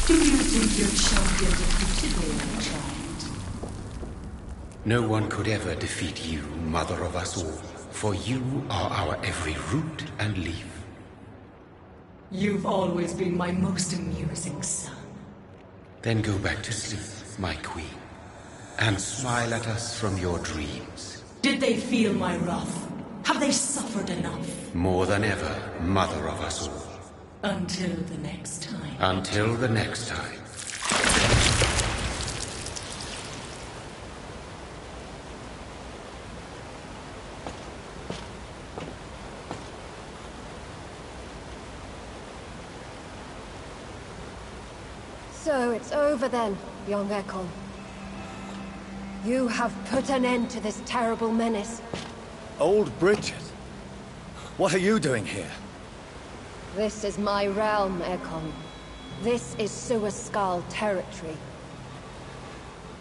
O: Do you think your champion defeated me, child?
N: No one could ever defeat you, mother of us all, for you are our every root and leaf.
O: You've always been my most amusing son.
N: Then go back to sleep, my queen, and smile at us from your dreams.
O: Did they feel my wrath? Have they suffered enough?
N: More than ever, mother of us all.
O: Until the next time.
N: Until the next time.
P: So it's over then, young Ekon. You have put an end to this terrible menace.
C: Old Bridget? What are you doing here?
P: This is my realm, Ekon. This is Suaskal territory.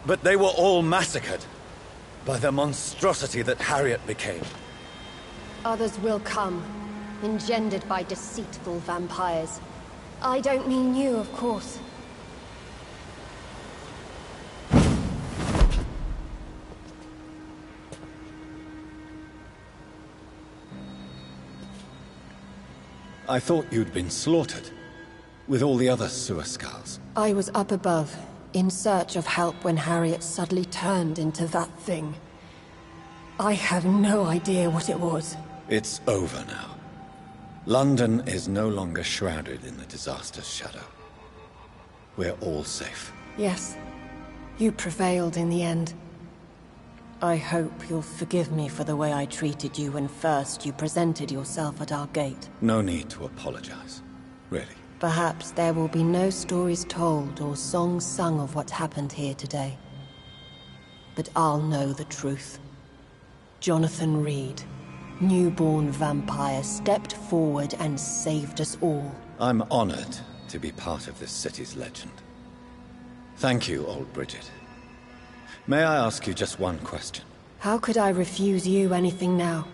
C: But they were all massacred by the monstrosity that Harriet became.
P: Others will come, engendered by deceitful vampires. I don't mean you, of course.
C: I thought you'd been slaughtered, with all the other Suaskals.
P: I was up above, in search of help when Harriet suddenly turned into that thing. I have no idea what it was.
C: It's over now. London is no longer shrouded in the disaster's shadow. We're all safe.
P: Yes, you prevailed in the end. I hope you'll forgive me for the way I treated you when first you presented yourself at our gate.
C: No need to apologize, really.
P: Perhaps there will be no stories told or songs sung of what happened here today. But I'll know the truth. Jonathan Reed, newborn vampire, stepped forward and saved us all.
C: I'm honored to be part of this city's legend. Thank you, old Bridget. May I ask you just one question?
P: How could I refuse you anything now?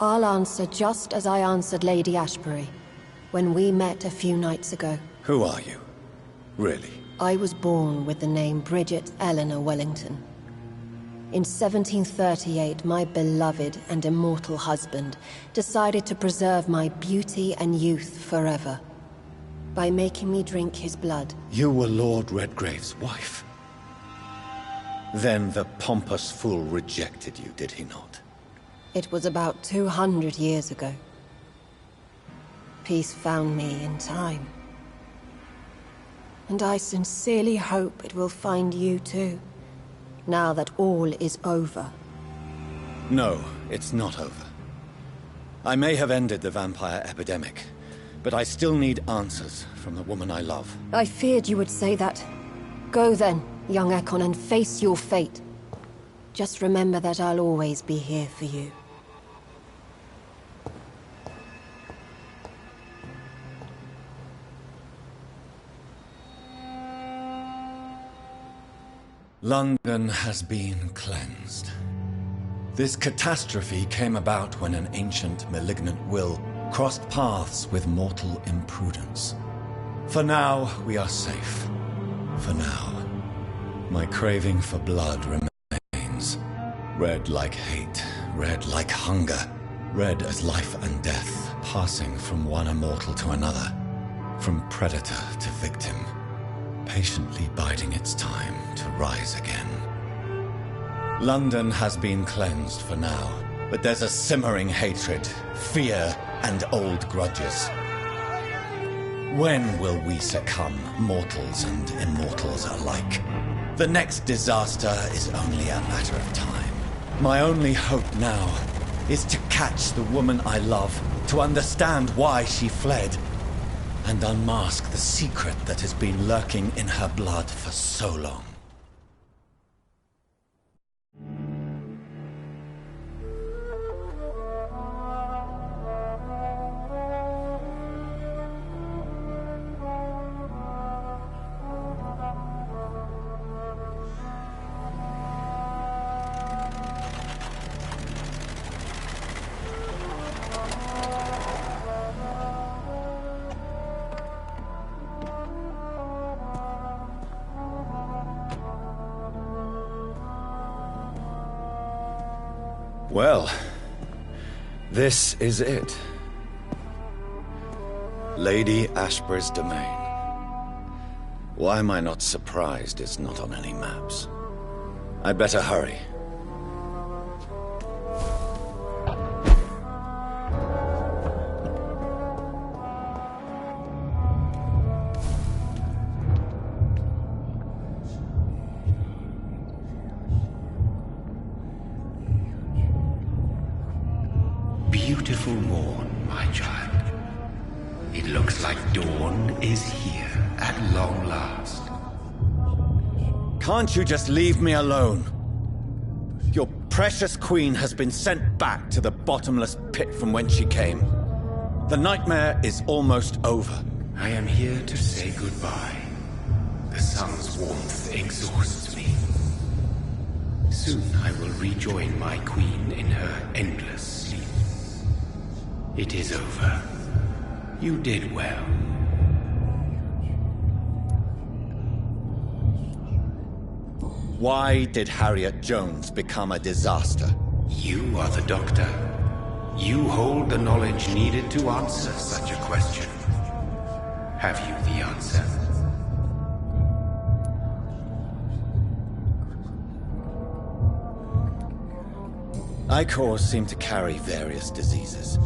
P: I'll answer just as I answered Lady Ashbury when we met a few nights ago.
C: Who are you? Really?
P: I was born with the name Bridget Eleanor Wellington. In 1738, my beloved and immortal husband decided to preserve my beauty and youth forever by making me drink his blood.
C: You were Lord Redgrave's wife. Then the pompous fool rejected you, did he not?
P: It was about 200 years ago. Peace found me in time. And I sincerely hope it will find you too, now that all is over.
C: No, it's not over. I may have ended the vampire epidemic, but I still need answers from the woman I love.
P: I feared you would say that. Go then, young Ekon, and face your fate. Just remember that I'll always be here for you.
C: London has been cleansed. This catastrophe came about when an ancient malignant will crossed paths with mortal imprudence. For now, we are safe. For now. My craving for blood remains. Red like hate, red like hunger, red as life and death, passing from one immortal to another, from predator to victim, patiently biding its time to rise again. London has been cleansed for now, but there's a simmering hatred, fear, and old grudges. When will we succumb, mortals and immortals alike? The next disaster is only a matter of time. My only hope now is to catch the woman I love, to understand why she fled, and unmask the secret that has been lurking in her blood for so long. Well, this is it. Lady Ashbur's domain. Why am I not surprised it's not on any maps? I'd better hurry.
N: Beautiful morn, my child. It looks like dawn is here at long last.
C: Can't you just leave me alone? Your precious queen has been sent back to the bottomless pit from whence she came. The nightmare is almost over.
N: I am here to say goodbye. The sun's warmth exhausts me. Soon I will rejoin my queen in her endless sleep. It is over. You did well.
C: Why did Harriet Jones become a disaster?
N: You are the doctor. You hold the knowledge needed to answer such a question. Have you the answer?
C: Icors seem to carry various diseases.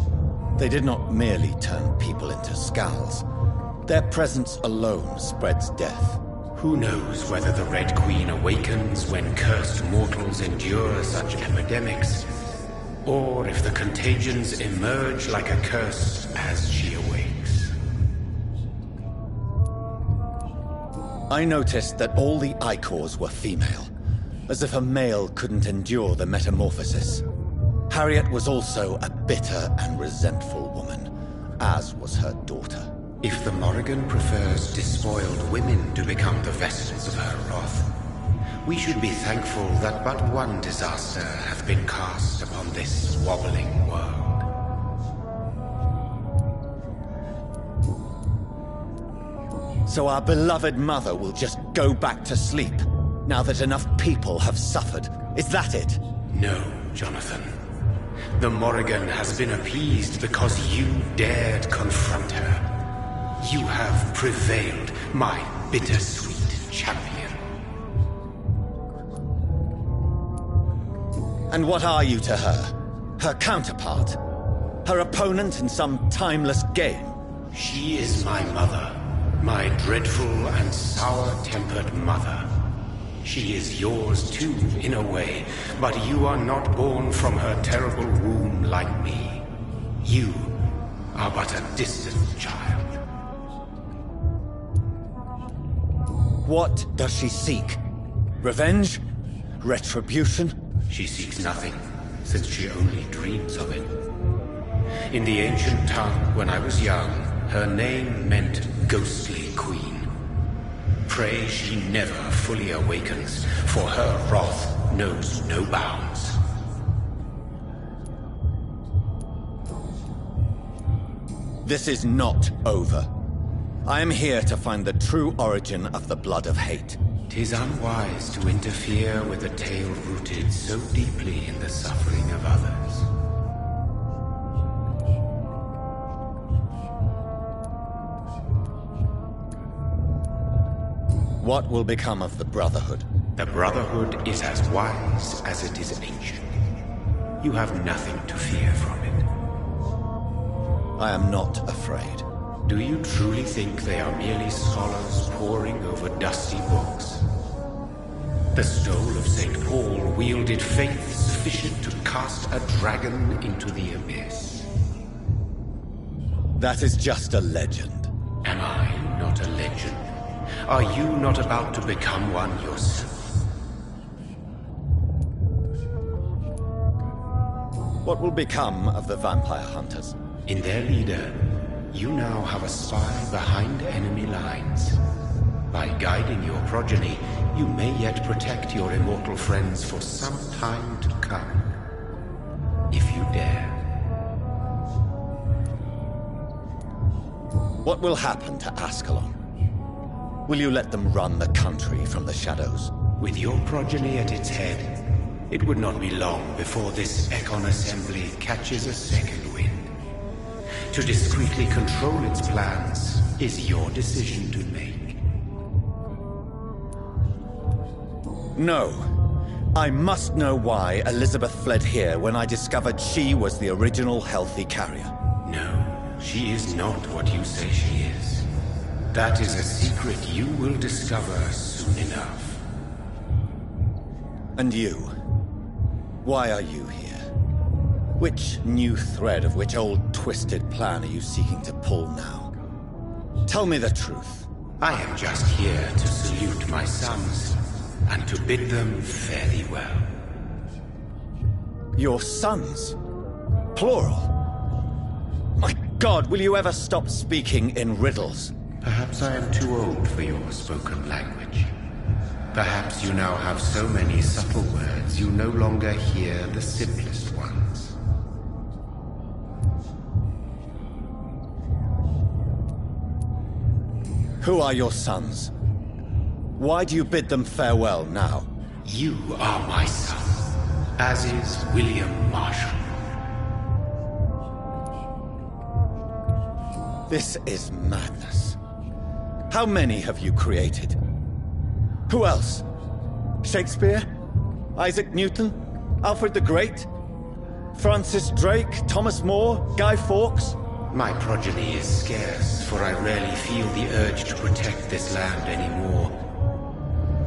C: They did not merely turn people into skulls. Their presence alone spreads death.
N: Who knows whether the Red Queen awakens when cursed mortals endure such epidemics, or if the contagions emerge like a curse as she awakes.
C: I noticed that all the Icors were female, as if a male couldn't endure the metamorphosis. Harriet was also a bitter and resentful woman, as was her daughter.
N: If the Morrigan prefers despoiled women to become the vessels of her wrath, we should be thankful that but one disaster hath been cast upon this wobbling world.
C: So our beloved mother will just go back to sleep, now that enough people have suffered. Is that it?
N: No, Jonathan. The Morrigan has been appeased because you dared confront her. You have prevailed, my bittersweet champion.
C: And what are you to her? Her counterpart? Her opponent in some timeless game?
N: She is my mother. My dreadful and sour-tempered mother. She is yours too, in a way, but you are not born from her terrible womb like me. You are but a distant child.
C: What does she seek? Revenge? Retribution?
N: She seeks nothing, since she only dreams of it. In the ancient tongue, when I was young, her name meant ghostly queen. Pray she never fully awakens, for her wrath knows no bounds.
C: This is not over. I am here to find the true origin of the blood of hate.
N: 'Tis unwise to interfere with a tale rooted so deeply in the suffering of others.
C: What will become of the Brotherhood?
N: The Brotherhood is as wise as it is ancient. You have nothing to fear from it.
C: I am not afraid.
N: Do you truly think they are merely scholars poring over dusty books? The stole of St. Paul wielded faith sufficient to cast a dragon into the abyss.
C: That is just a legend.
N: Am I not a legend? Are you not about to become one yourself?
C: What will become of the vampire hunters?
N: In their leader, you now have a spy behind enemy lines. By guiding your progeny, you may yet protect your immortal friends for some time to come. If you dare.
C: What will happen to Ascalon? Will you let them run the country from the shadows?
N: With your progeny at its head, it would not be long before this Ekon assembly catches a second wind. To discreetly control its plans is your decision to make.
C: No. I must know why Elizabeth fled here when I discovered she was the original healthy carrier.
N: No, she is not what you say she is. That is a secret you will discover soon enough.
C: And you? Why are you here? Which new thread of which old twisted plan are you seeking to pull now? Tell me the truth.
N: I am just here to salute my sons, and to bid them fare thee well.
C: Your sons? Plural? My God, will you ever stop speaking in riddles?
N: Perhaps I am too old for your spoken language. Perhaps you now have so many subtle words you no longer hear the simplest ones.
C: Who are your sons? Why do you bid them farewell now?
N: You are my son, as is William Marshall.
C: This is madness. How many have you created? Who else? Shakespeare? Isaac Newton? Alfred the Great? Francis Drake? Thomas More? Guy Fawkes?
N: My progeny is scarce, for I rarely feel the urge to protect this land anymore.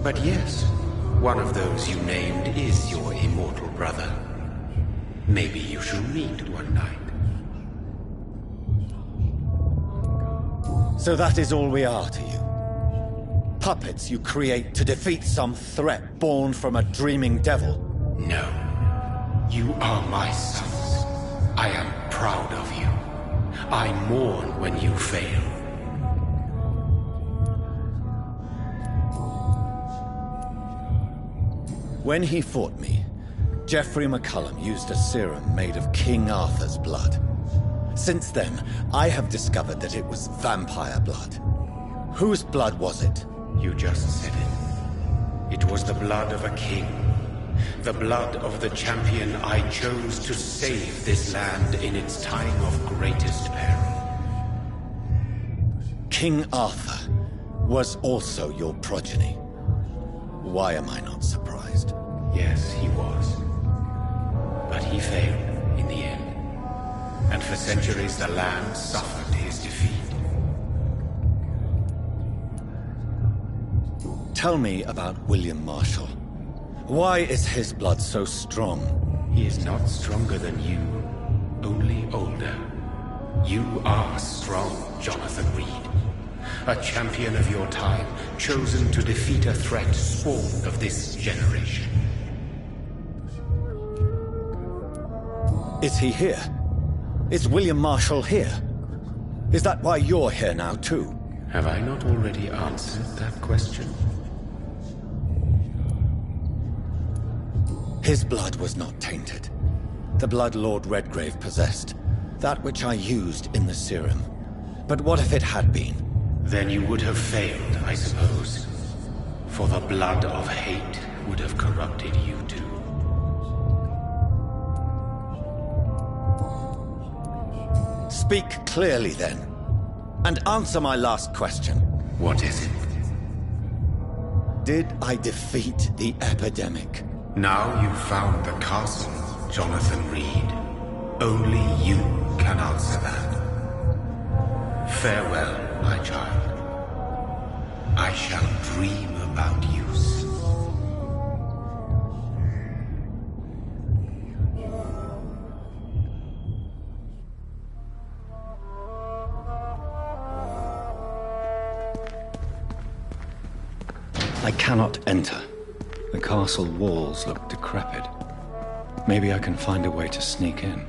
N: But yes, one of those you named is your immortal brother. Maybe you shall meet one night.
C: So that is all we are to you? Puppets you create to defeat some threat born from a dreaming devil?
N: No. You are my sons. I am proud of you. I mourn when you fail.
C: When he fought me, Geoffrey McCullum used a serum made of King Arthur's blood. Since then, I have discovered that it was vampire blood. Whose blood was it?
N: You just said it. It was the blood of a king. The blood of the champion I chose to save this land in its time of greatest peril.
C: King Arthur was also your progeny. Why am I not surprised?
N: Yes, he was. But he failed in the end. And for centuries the land suffered his defeat.
C: Tell me about William Marshall. Why is his blood so strong?
N: He is not stronger than you, only older. You are strong, Jonathan Reed. A champion of your time, chosen to defeat a threat spawned of this generation.
C: Is he here? Is William Marshall here? Is that why you're here now, too?
N: Have I not already answered that question?
C: His blood was not tainted. The blood Lord Redgrave possessed. That which I used in the serum. But what if it had been?
N: Then you would have failed, I suppose. For the blood of hate would have corrupted you too.
C: Speak clearly then, and answer my last question.
N: What is it?
C: Did I defeat the epidemic?
N: Now you've found the castle, Jonathan Reed. Only you can answer that. Farewell, my child. I shall dream about use.
C: I cannot enter. The castle walls look decrepit. Maybe I can find a way to sneak in.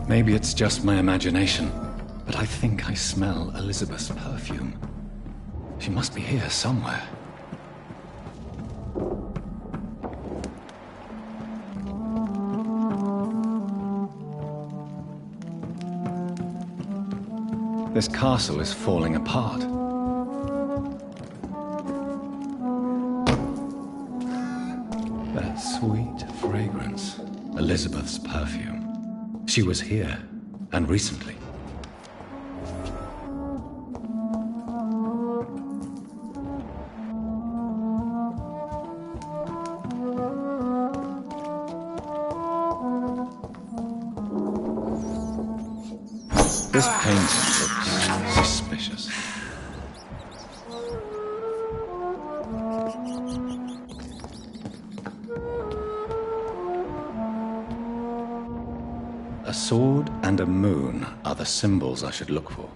C: Maybe it's just my imagination, but I think I smell Elizabeth's perfume. She must be here somewhere. This castle is falling apart. That sweet fragrance. Elizabeth's perfume. She was here, and recently. This painting looks suspicious. A sword and a moon are the symbols I should look for.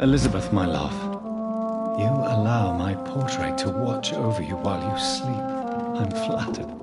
C: Elizabeth, my love, you allow my portrait to watch over you while you sleep. I'm flattered.